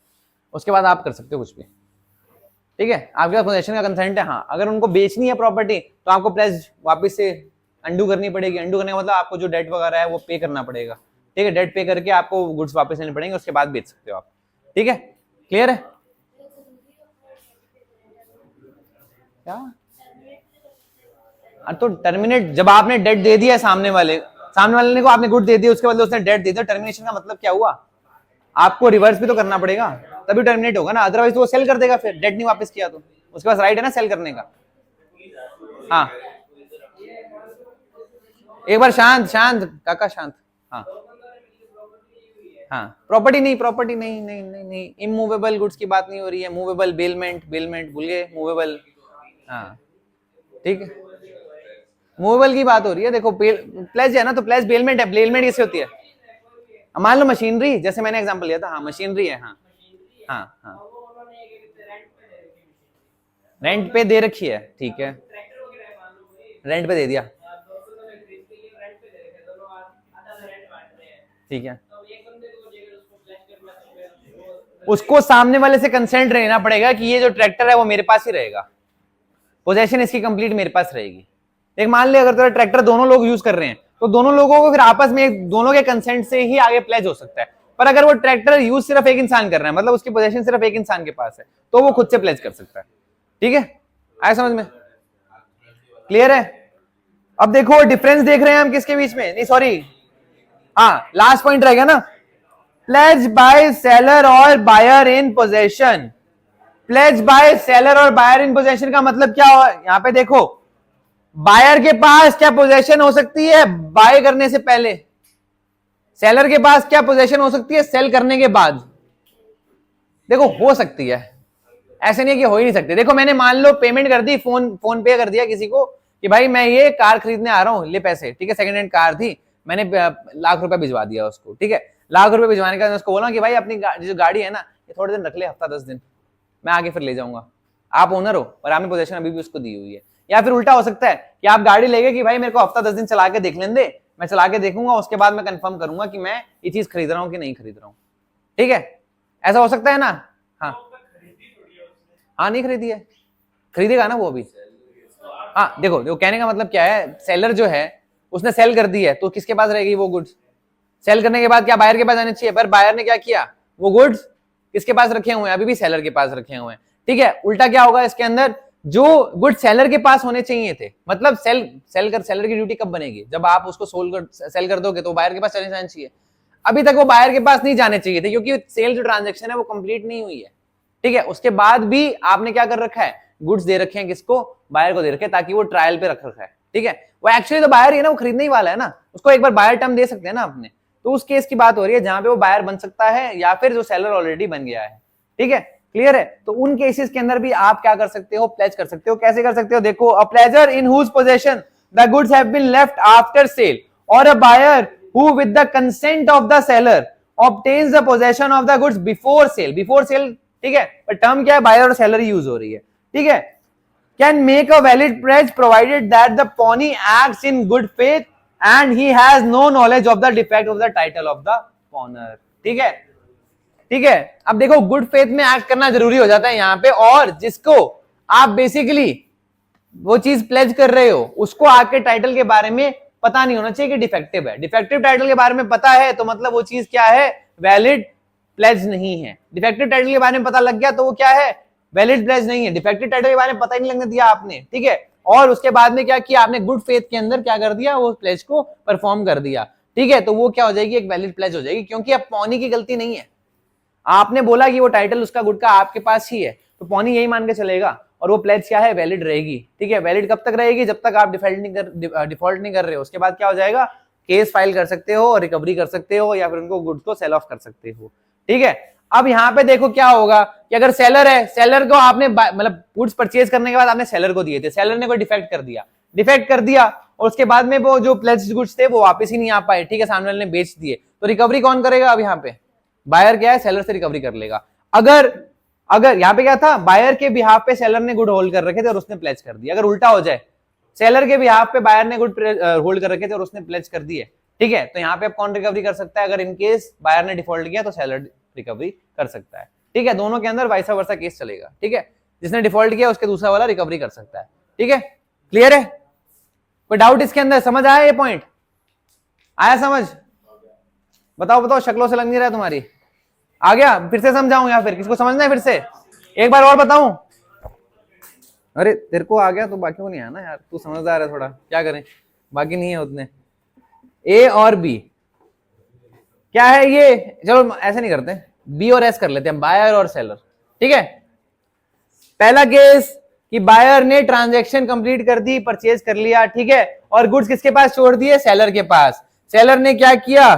A: उसके बाद आप कर सकते हो कुछ भी, ठीक है। आपके पास पोजेशन का कंसेंट है, हाँ। अगर उनको बेचनी है प्रॉपर्टी तो आपको प्लेज वापस से अंडू करनी पड़ेगी। अंडू करने का मतलब आपको जो डेट वगैरह है वो पे करना पड़ेगा, ठीक है। डेट पे करके आपको गुड्स वापस लेने पड़ेंगे, उसके बाद बेच सकते हो आप, ठीक है। क्लियर है क्या, तो टर्मिनेट जब आपने डेट दे दिया है सामने वाले को, आपने गुड दे दिया, उसके बाद उसने डेट दे दिया, टर्मिनेशन का मतलब क्या हुआ, आपको रिवर्स भी तो करना पड़ेगा, तभी टर्मिनेट होगा ना, अदरवाइज तो वो सेल कर देगा, फिर डेट नहीं वापस किया तो उसके पास राइट है ना सेल करने का। हाँ एक बार शांत शांत काका शांत, हाँ हाँ। प्रॉपर्टी नहीं नहीं नहीं नहीं, इमूवेबल गुड्स की बात नहीं हो रही है, मूवेबल बेलमेंट भूल गए, मूवेबल, हाँ ठीक है। मूवेबल की बात हो रही है, देखो प्लेज है ना, तो प्लेज बेलमेंट है, बेलमेंट कैसे होती है, मान लो मशीनरी, जैसे मैंने एग्जांपल लिया था, हाँ मशीनरी है, हाँ हाँ हाँ रेंट पे दे रखी है, ठीक है, रेंट पे दे दिया, ठीक है। उसको सामने वाले से कंसेंट लेना पड़ेगा कि ये जो ट्रैक्टर है वो मेरे पास ही रहेगा, पोजेशन इसकी कंप्लीट मेरे पास रहेगी। एक मान ले अगर तेरा ट्रैक्टर दोनों लोग यूज कर रहे हैं, तो दोनों लोगों को फिर आपस में दोनों के कंसेंट से ही आगे प्लेज हो सकता है। पर अगर वो ट्रैक्टर यूज सिर्फ एक इंसान कर रहा है, मतलब उसकी पोजेशन सिर्फ एक इंसान के पास है, तो वो खुद से प्लेज कर सकता है, ठीक है। आया समझ में, क्लियर है। अब देखो डिफरेंस देख रहे हैं हम किसके बीच में, नहीं सॉरी, हाँ लास्ट पॉइंट रहेगा ना, प्लेज बाय सेलर और buyer in possession. Pledge by seller और बायर इन पोजेशन का मतलब क्या हो, यहां पे देखो बायर के पास क्या पोजेशन हो सकती है बाय करने से पहले, सेलर के पास क्या पोजेशन हो सकती है सेल करने के बाद। देखो हो सकती है, ऐसे नहीं है कि हो ही नहीं सकती। देखो मैंने मान लो पेमेंट कर दी, फोन पे कर दिया किसी को कि भाई मैं ये कार खरीदने आ रहा हूं, ले पैसे, ठीक है। सेकंड हैंड कार थी, मैंने लाख रुपए भिजवा दिया उसको, ठीक है। लाख रुपए भिजवाने के बाद उसको बोला कि भाई अपनी जो गाड़ी है ना ये थोड़े दिन रख ले, हफ्ता 10 दिन, मैं आगे फिर ले जाऊंगा। आप ओनर हो और आपने पोजीशन अभी भी उसको दी हुई है। या फिर उल्टा हो सकता है कि आप गाड़ी लेके कि भाई मेरे को हफ्ता 10 दिन चला के देख लेने दे, मैं चला के देखूंगा, उसके बाद मैं कंफर्म करूंगा कि मैं ये चीज खरीद रहा हूँ कि नहीं खरीद रहा हूँ, ठीक है। ऐसा हो सकता है ना, हाँ हाँ नहीं खरीदी है, खरीदेगा ना वो अभी। हाँ देखो देखो कहने का मतलब क्या है, सेलर जो है उसने सेल कर दी है, तो किसके पास रहेगी वो गुड्स। सेल करने के बाद क्या बायर के पास आने चाहिए, पर बायर ने क्या किया, वो गुड्स किसके पास रखे हुए हैं, अभी भी सेलर के पास रखे हुए हैं, ठीक है। उल्टा क्या होगा इसके अंदर, जो गुड सेलर के पास होने चाहिए थे, मतलब सेलर की ड्यूटी कब बनेगी, जब आप उसको सेल कर दोगे तो बायर के पास चले जाना चाहिए। अभी तक वो बायर के पास नहीं जाने चाहिए थे, क्योंकि सेल जो ट्रांजेक्शन है वो कंप्लीट नहीं हुई है, ठीक है। उसके बाद भी आपने क्या कर रखा है, गुड्स दे रखे हैं किसको, बायर को दे रखे हैं, ताकि वो ट्रायल पे रख रखा है, ठीक है। वो एक्चुअली तो बायर ही है ना, वो खरीदने ही वाला है ना, उसको एक बार बायर टर्म दे सकते हैं ना अपने। तो उस केस की बात हो रही है जहां पे वो बायर बन सकता है या फिर जो सेलर ऑलरेडी बन गया है, ठीक है, क्लियर है। तो उन केसेस के अंदर भी आप क्या कर सकते हो, प्लेज कर सकते हो। कैसे कर सकते हो, देखो, a pledger in whose possession the goods have been left after sale और a buyer who with the consent of the seller obtains the possession of the goods before sale. Before sale, ठीक है, पर term क्या है, buyer और seller use हो रही है, ठीक है। Can make a valid pledge provided that the pawnee acts in good faith and he has no knowledge of the defect of the title of the pawnor, ठीक है, ठीक है। अब देखो, गुड फेथ में एक्ट करना जरूरी हो जाता है यहां पे, और जिसको आप बेसिकली वो चीज प्लेज कर रहे हो उसको आपके टाइटल के बारे में पता नहीं होना चाहिए कि डिफेक्टिव है। डिफेक्टिव टाइटल के बारे में पता है तो मतलब वो चीज क्या है, वैलिड प्लेज नहीं है। डिफेक्टिव टाइटल के बारे में पता लग गया तो वो क्या है, वैलिड प्लेज नहीं है। डिफेक्टिव टाइटल के बारे में पता ही नहीं लगने दिया आपने, ठीक है, और उसके बाद में क्या किया आपने, गुड फेथ के अंदर क्या कर दिया, वो प्लेज को परफॉर्म कर दिया, ठीक है, तो वो क्या हो जाएगी, एक वैलिड प्लेज हो जाएगी, क्योंकि अब पौनी की गलती नहीं है। आपने बोला कि वो टाइटल उसका गुड का आपके पास ही है, तो पौनी यही मान के चलेगा और वो प्लेज क्या है, वैलिड रहेगी, ठीक है। वैलिड कब तक रहेगी, जब तक आप डिफॉल्ट नहीं कर रहे हो। उसके बाद क्या हो जाएगा, केस फाइल कर सकते हो और रिकवरी कर सकते हो, या फिर उनको गुड्स को सेल ऑफ कर सकते हो, ठीक है। अब यहाँ पे देखो क्या होगा कि अगर सेलर है, सेलर को आपने मतलब गुड्स परचेज करने के बाद आपने सेलर को दिए थे, सेलर ने कोई डिफेक्ट कर दिया और उसके बाद में वो जो प्लेज्ड गुड्स थे वो वापस ही नहीं आ पाए, ठीक है, सामने वाले ने बेच दिए, तो रिकवरी कौन करेगा, अब यहाँ पे बायर क्या है, सेलर से रिकवरी कर लेगा। अगर यहाँ पे क्या था, बायर के बिहाफ पे सेलर ने गुड होल्ड कर रखे थे और उसने प्लेज कर दिया। अगर उल्टा हो जाए, सेलर के बिहाफ पे बायर ने गुड होल्ड कर रखे थे और उसने प्लेज कर दिए, ठीक है, तो यहाँ पे अब कौन रिकवरी कर सकता है, अगर इनकेस बायर ने डिफॉल्ट किया तो सेलर रिकवरी कर सकता है, ठीक है। दोनों के अंदर वाइसा वर्सा केस चलेगा, ठीक है, जिसने डिफॉल्ट किया उसके दूसरा वाला रिकवरी कर सकता है, ठीक है, क्लियर है। कोई डाउट इसके अंदर, समझ आया, ये पॉइंट आया समझ, बताओ, शक्लों से लग नहीं रहा तुम्हारी, आ गया, फिर से समझाऊं या फिर किसको समझना है, फिर से एक बार और बताऊं। अरे तेरे को आ गया तो बाकी को नहीं आया ना यार, तू समझदार है थोड़ा, क्या करें, बाकी नहीं है उतने। ए और बी क्या है ये, चलो ऐसे नहीं करते, बी और एस कर लेते हैं, बायर और सेलर, ठीक है। पहला केस कि बायर ने ट्रांजैक्शन कंप्लीट कर दी, परचेज कर लिया, ठीक है, और गुड्स किसके पास छोड़ दिए, सेलर के पास। सेलर ने क्या किया,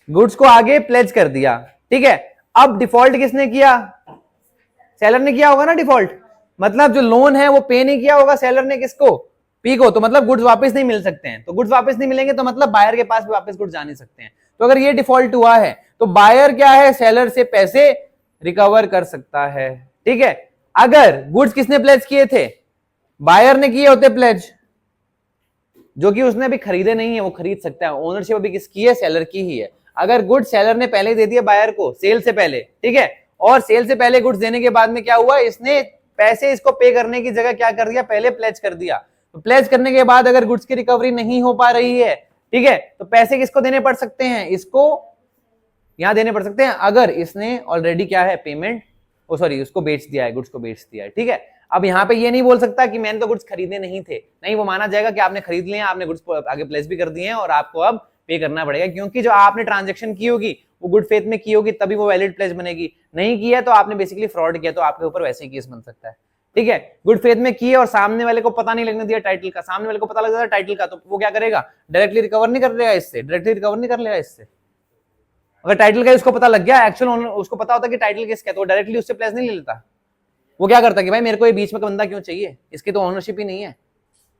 A: गुड्स को आगे प्लेज कर दिया, ठीक है। अब डिफॉल्ट किसने किया, सेलर ने किया होगा ना डिफॉल्ट, मतलब जो लोन है वो पे नहीं किया होगा सेलर ने, किसको, पी को, तो मतलब गुड्स वापस नहीं मिल सकते हैं। तो गुड्स वापस नहीं मिलेंगे तो मतलब बायर के पास भी वापस गुड्स जा नहीं सकते हैं। तो अगर ये डिफॉल्ट हुआ है तो बायर क्या है, सेलर से पैसे रिकवर कर सकता है, ठीक है। अगर गुड्स किसने प्लेज किए थे, बायर ने किए होते प्लेज, जो कि उसने अभी खरीदे नहीं है, वो खरीद सकता है, ओनरशिप अभी किसकी है, सेलर की ही है। अगर गुड सेलर ने पहले दे दिया बायर को सेल से पहले, ठीक है, और सेल से पहले गुड्स देने के बाद में क्या हुआ, इसने पैसे इसको पे करने की जगह क्या कर दिया, पहले प्लेज कर दिया। तो प्लेज करने के बाद अगर गुड्स की रिकवरी नहीं हो पा रही है, ठीक है, तो पैसे किसको देने पड़ सकते हैं, इसको यहां देने पड़ सकते हैं, अगर इसने ऑलरेडी क्या है, पेमेंट, ओ सॉरी, उसको बेच दिया है, गुड्स को बेच दिया है, ठीक है। अब यहाँ पे ये नहीं बोल सकता कि मैंने तो गुड्स खरीदने नहीं थे, नहीं, वो माना जाएगा कि आपने खरीद लिए, आपने गुड्स आगे प्लेस भी कर दिए हैं और आपको अब पे करना पड़ेगा, क्योंकि जो आपने ट्रांजैक्शन की होगी वो गुड फेथ में की होगी, तभी वो वैलिड प्लेस बनेगी। नहीं किया तो आपने बेसिकली फ्रॉड किया, तो आपके ऊपर वैसे ही केस बन सकता है, ठीक है। गुड फेथ में किए और सामने वाले को पता नहीं लगने दिया टाइटल का, सामने वाले को पता लग जाता टाइटल का, तो वो क्या करेगा, डायरेक्टली रिकवर नहीं कर लेगा इससे, डायरेक्टली रिकवर नहीं कर लेगा इससे। अगर टाइटल का उसको पता लग गया, एक्चुअल उसको पता होता कि टाइटल किसका है, तो डायरेक्टली उससे प्लेस नहीं ले लेता। वो क्या करता कि भाई मेरे को ये बीच में बंदा क्यों चाहिए, इसकी तो ओनरशिप ही नहीं है,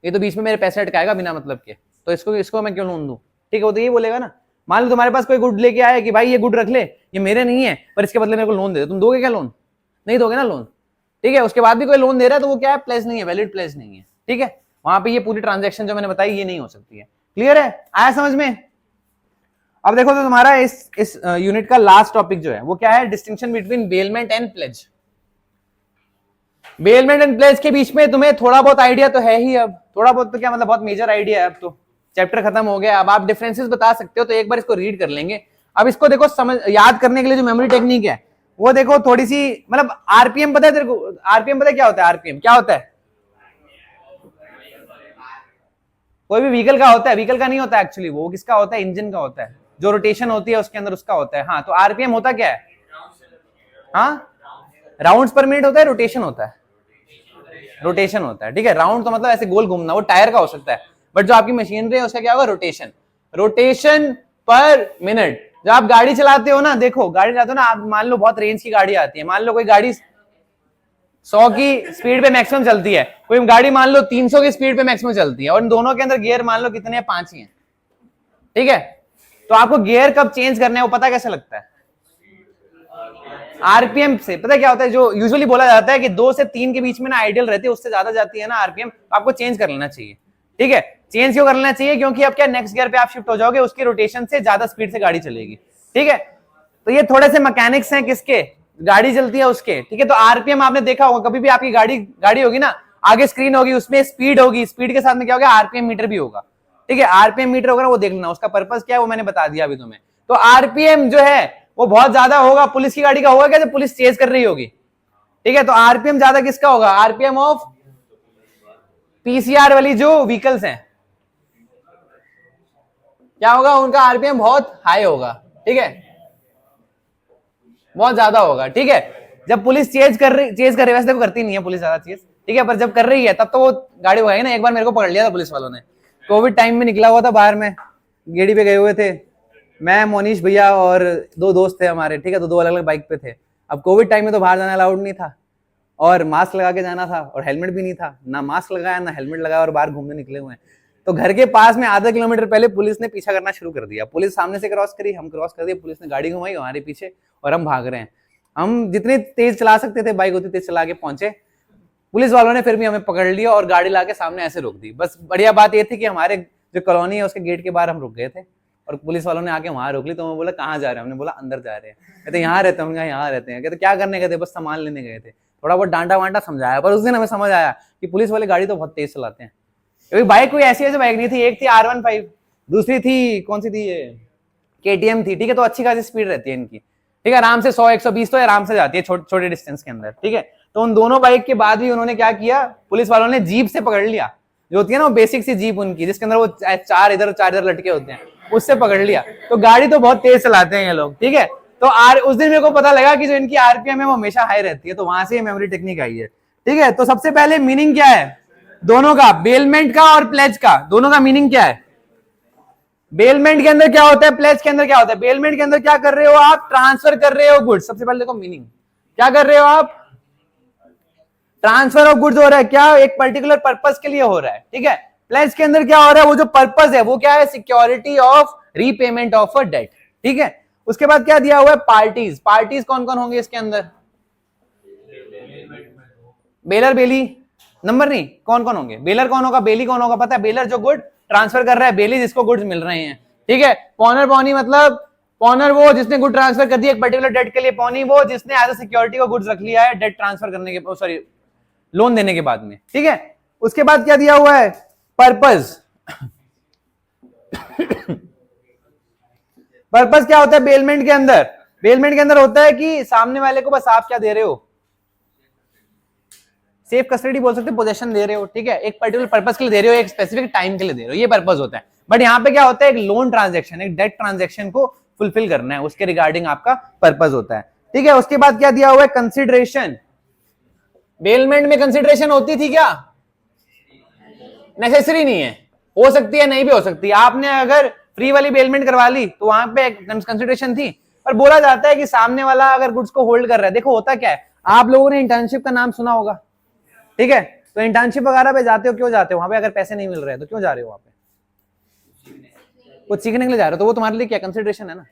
A: ये तो बीच में मेरे पैसे अटकाएगा बिना मतलब के, तो इसको मैं क्यों लोन दूं, ठीक है, वो तो यही बोलेगा ना। मान लो तुम्हारे पास कोई गुड लेके आया कि भाई ये गुड रख ले, ये मेरे नहीं है, पर इसके बदले मेरे को लोन दे दे, तुम दोगे क्या लोन, नहीं दोगे ना लोन, ठीक है। उसके बाद भी कोई लोन दे रहा है तो वो क्या है, प्लेस नहीं है, वैलिड प्लेस नहीं है, ठीक है। वहां पे ये पूरी ट्रांजैक्शन जो मैंने बताई ये नहीं हो सकती है, क्लियर है, आया समझ में। अब देखो तो तुम्हारा इस यूनिट का लास्ट टॉपिक जो है वो क्या है, distinction between bailment and pledge. Bailment and pledge के बीच में तुम्हें थोड़ा बहुत आइडिया तो है ही, अब थोड़ा बहुत तो क्या मतलब बहुत मेजर आइडिया है, अब तो चैप्टर खत्म हो गया, अब आप डिफरेंसेस बता सकते हो, तो एक बार इसको रीड कर लेंगे। अब इसको देखो समझ याद करने के लिए जो मेमोरी टेक्निक है वो देखो थोड़ी सी, मतलब आरपीएम पता है तेरे को, आरपीएम पता है क्या होता है, आरपीएम क्या होता है, कोई भी व्हीकल का होता है, व्हीकल का नहीं होता एक्चुअली, वो किसका होता है, इंजन का होता है, जो रोटेशन होती है उसके अंदर उसका होता है। हाँ, तो आरपीएम होता क्या है, हाँ, राउंड्स पर मिनट होता है, रोटेशन होता है, रोटेशन होता है, ठीक है। राउंड तो मतलब ऐसे गोल घूमना, वो टायर का हो सकता है, बट जो आपकी मशीनरी है उसका क्या होगा, रोटेशन, रोटेशन पर मिनट, जब आप गाड़ी चलाते हो ना, देखो गाड़ी चलाते हो ना आप, मान लो बहुत रेंज की गाड़ी आती है, मान लो कोई गाड़ी 100 की स्पीड पे मैक्सिमम चलती है, कोई गाड़ी मान लो 300 की स्पीड पे मैक्सिमम चलती है, और इन दोनों के अंदर गियर मान लो कितने हैं, 5 ही हैं, ठीक है। तो आपको गियर कब चेंज करने हैं वो पता कैसे लगता है? आरपीएम से। पता क्या होता है, जो यूजुअली बोला जाता है कि 2 से 3 के बीच में ना आइडियल रहती है, उससे ज्यादा जाती है ना आरपीएम, तो आपको चेंज कर लेना चाहिए, ठीक है। चेंज क्यों कर लेना चाहिए? क्योंकि अब क्या नेक्स्ट गियर पे आप शिफ्ट हो जाओगे, उसकी रोटेशन से ज्यादा स्पीड से गाड़ी चलेगी, ठीक है। तो ये थोड़े से मैकेनिक्स हैं किसके, गाड़ी चलती है उसके, ठीक है। तो आरपीएम आपने देखा होगा, कभी भी आपकी गाड़ी होगी ना, आगे स्क्रीन होगी, उसमें स्पीड होगी, स्पीड के साथ में क्या होगा, आरपीएम मीटर भी होगा, ठीक है। आरपीएम मीटर होगा, वो देख लेना, उसका पर्पस क्या है वो मैंने बता दिया अभी तुम्हें। तो आरपीएम जो है वो बहुत ज्यादा होगा, पुलिस की गाड़ी का होगा क्या, जब पुलिस चेज कर रही होगी, ठीक है। तो आरपीएम ज्यादा किसका होगा, आरपीएम ऑफ पीसीआर वाली जो व्हीकल्स हैं, क्या होगा, उनका आरपीएम बहुत हाई होगा, ठीक है, बहुत ज्यादा होगा, ठीक है। जब पुलिस चेज कर रही, वैसे तो करती नहीं है पुलिस ज्यादा चेज, ठीक है, पर जब कर रही है तब तो वो गाड़ी भगाएगी ना। एक बार मेरे को पकड़ लिया था पुलिस वालों ने, कोविड टाइम में निकला हुआ था बाहर में, गेड़ी पे गए हुए थे, मैं, मोनीश भैया और 2 दोस्त थे हमारे, ठीक है। तो 2 अलग अलग बाइक पे थे। अब कोविड टाइम में तो बाहर जाना अलाउड नहीं था, और मास्क लगा के जाना था, और हेलमेट भी नहीं था, ना मास्क लगाया ना हेलमेट लगाया, और बाहर घूमने निकले हुए हैं। तो घर के पास में आधा किलोमीटर पहले पुलिस ने पीछा करना शुरू कर दिया। पुलिस सामने से क्रॉस करी, हम क्रॉस कर दिए, पुलिस ने गाड़ी घुमाई हमारे पीछे, और हम भाग रहे हैं। हम जितनी तेज चला सकते थे बाइक उतनी तेज चला के पहुंचे। पुलिस वालों ने फिर भी हमें पकड़ लिया और गाड़ी लाके सामने ऐसे रोक दी। बस बढ़िया बात ये थी कि हमारे जो कॉलोनी है उसके गेट के बाहर हम रुक गए थे, और पुलिस वालों ने आके वहां रोक ली। तो मैं बोला कहाँ जा रहे हैं, हमने बोला अंदर जा रहे हैं। कहते यहाँ रहते हैं, यहाँ रहते हैं। कहते क्या करने गए थे, बस सामान लेने गए थे। थोड़ा बहुत डांटा वांटा समझाया, पर उस दिन हमें समझ आया कि पुलिस वाले गाड़ी तो बहुत तेज चलाते हैं। क्योंकि बाइक कोई ऐसी बाइक नहीं थी, एक थी R15, दूसरी थी कौन सी थी, ये KTM थी, ठीक है। तो अच्छी खासी स्पीड रहती है इनकी, ठीक है, आराम से 100-120 तो आराम से जाती है छोटे डिस्टेंस के अंदर, ठीक है। तो उन दोनों बाइक के बाद भी उन्होंने क्या किया, पुलिस वालों ने जीप से पकड़ लिया, जो होती है ना वो बेसिक सी जीप उनकी, जिसके अंदर वो 4 इधर 4 इधर लटके होते हैं, उससे पकड़ लिया। तो गाड़ी तो बहुत तेज चलाते हैं ये लोग, ठीक है। तो उस दिन मेरे को पता लगा कि जो इनकी आरपीएम है वो हमेशा हाई रहती है, तो वहां से मेमोरी टेक्निक आई है, ठीक है। तो सबसे पहले मीनिंग क्या है दोनों का, बेलमेंट का और प्लेज का, दोनों का मीनिंग क्या है? बेलमेंट के अंदर क्या होता है, प्लेज के अंदर क्या होता है? बेलमेंट के अंदर क्या कर रहे हो आप, ट्रांसफर कर रहे हो गुड्स। सबसे पहले देखो मीनिंग, क्या कर रहे हो आप, ट्रांसफर ऑफ गुड्स हो रहा है, क्या एक पर्टिकुलर पर्पस के लिए हो रहा है, ठीक है। प्लेज के अंदर क्या हो रहा है, वो जो पर्पस है वो क्या है, security of repayment of a debt, ठीक है। उसके बाद क्या दिया हुआ है, पार्टीज। पार्टीज कौन कौन होंगे इसके अंदर, बेलर बेली, नंबर नहीं, कौन कौन होंगे, बेलर कौन होगा, बेली कौन होगा, पता है, बेलर जो गुड ट्रांसफर कर रहा है, बेली जिसको गुड्स मिल रहे हैं, ठीक है। पॉनर पॉनी मतलब पॉनर वो जिसने गुड ट्रांसफर कर दिया एक पर्टिकुलर डेट के लिए, पॉनी वो जिसने एज अ सिक्योरिटी को गुड्स रख लिया है डेट ट्रांसफर करने के, सॉरी लोन देने के बाद में, ठीक है। उसके बाद क्या दिया हुआ है, पर्पस। पर्पस क्या होता है बेलमेंट के अंदर, बेलमेंट के अंदर होता है कि सामने वाले को बस आप क्या दे रहे हो, सेफ कस्टडी बोल सकते, पोजेशन दे रहे हो, ठीक है, एक पर्टिकुलर पर्पस के लिए दे रहे हो, एक स्पेसिफिक टाइम के लिए दे रहे हो, ये पर्पस होता है। बट यहाँ पे क्या होता है, एक लोन ट्रांजैक्शन, एक डेट ट्रांजैक्शन को फुलफिल करना है, उसके रिगार्डिंग आपका पर्पस होता है, ठीक है। उसके बाद क्या दिया हुआ है, कंसिडरेशन। बेलमेंट में कंसिडरेशन होती थी क्या, नेसेसरी नहीं है, हो सकती है नहीं भी हो सकती। आपने अगर फ्री वाली बेलमेंट करवा ली तो वहां पे कंसिडरेशन थी, पर बोला जाता है कि सामने वाला अगर गुड्स को होल्ड कर रहा है, देखो होता क्या है, आप लोगों ने इंटर्नशिप का नाम सुना होगा, ठीक है। तो इंटर्नशिप वगैरह पे जाते हो, क्यों जाते हो वहां पे, अगर पैसे नहीं मिल रहे हैं तो क्यों जा रहे हो वहां पे, कुछ सीखने के लिए जा रहे हो, तो वो तुम्हारे लिए क्या कंसिडरेशन है ना,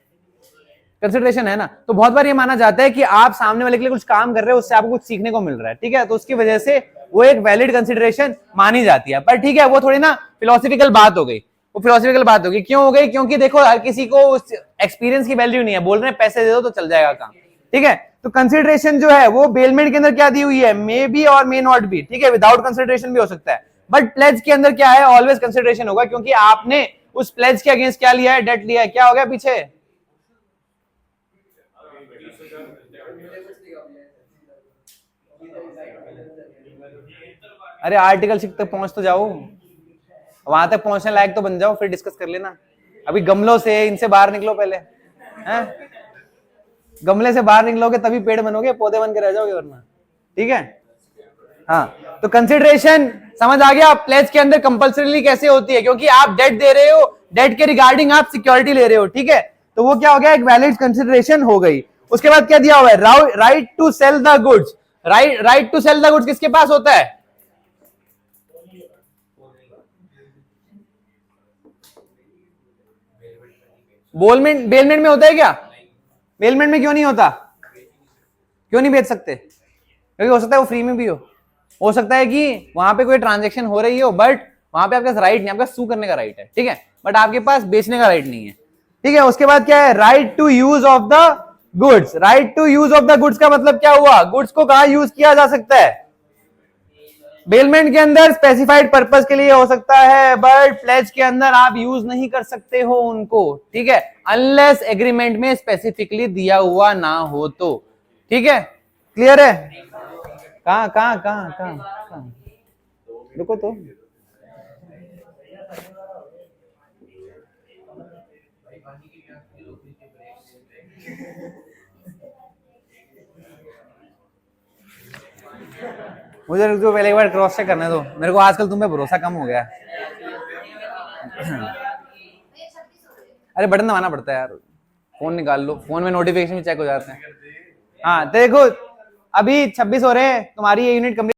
A: कंसिडरेशन है ना। तो बहुत बार ये माना जाता है कि आप सामने वाले के लिए कुछ काम कर रहे हो, उससे आपको कुछ सीखने को मिल रहा है, ठीक है, तो उसकी वजह से वो एक वैलिड कंसिडरेशन मानी जाती है। पर ठीक है, वो थोड़ी ना फिलोसफिकल बात हो गई, वो फिलोसफिकल बात हो गई, क्यों हो गई, क्योंकि देखो हर किसी को उस एक्सपीरियंस की वैल्यू नहीं है, बोल रहे हैं पैसे दे दो तो चल जाएगा काम, ठीक है। तो कंसिडरेशन जो है वो बेलमेंट के अंदर क्या दी हुई है, मे बी और मे नॉट बी, ठीक है, विदाउट कंसिडरेशन भी हो सकता है, बट प्लेज के अंदर क्या है, ऑलवेज कंसिडरेशन होगा, क्योंकि आपने उस प्लेज के अगेंस्ट क्या लिया है, डेट लिया है। क्या हो गया पीछे, अरे आर्टिकल 6 तक पहुंच तो जाओ, वहां तक पहुंचने लायक तो बन जाओ, फिर डिस्कस कर लेना। अभी गमलों से इनसे बाहर निकलो पहले, हैं, गमले से बाहर निकलोगे तभी पेड़ बनोगे, पौधे बन के रह जाओगे वरना, ठीक है। हाँ, तो कंसिडरेशन समझ आ गया। प्लेज के अंदर कंपल्सरीली कैसे होती है, क्योंकि आप डेट दे रहे हो, डेट के रिगार्डिंग आप सिक्योरिटी ले रहे हो, ठीक है। तो वो क्या हो गया, एक वैलिड कंसिडरेशन हो गई। उसके बाद क्या दिया हुआ है, right to sell the goods. Right to sell the goods किसके पास होता है? बेलमेंट में होता है क्या? बेलमेंट में क्यों नहीं होता? क्यों नहीं बेच सकते? क्योंकि हो सकता है वो फ्री में भी हो सकता है कि वहां पे कोई ट्रांजेक्शन हो रही हो, बट वहां पे आपके पास राइट नहीं, आपका सू करने का राइट है, ठीक है, बट आपके पास बेचने का राइट नहीं है, ठीक है। उसके बाद क्या है, right to use of the goods. Right to use of the goods का मतलब क्या हुआ, गुड्स को कहां यूज किया जा सकता है? बेलमेंट के अंदर स्पेसिफाइड पर्पस के लिए हो सकता है, बट प्लेज के अंदर आप यूज नहीं कर सकते हो उनको, ठीक है, अनलेस एग्रीमेंट में स्पेसिफिकली दिया हुआ ना हो तो, ठीक है, क्लियर है? कहां कहां कहां कहां रुको तो, मुझे रुक जाओ, पहले एक बार क्रॉस चेक करने दो, मेरे को आजकल तुम पे भरोसा कम हो गया है। अरे बटन दबाना पड़ता है यार, फोन निकाल लो, फोन में नोटिफिकेशन भी चेक हो जाते हैं। हाँ देखो, अभी 26 हो रहे हैं, तुम्हारी ये यूनिट कंप्लीट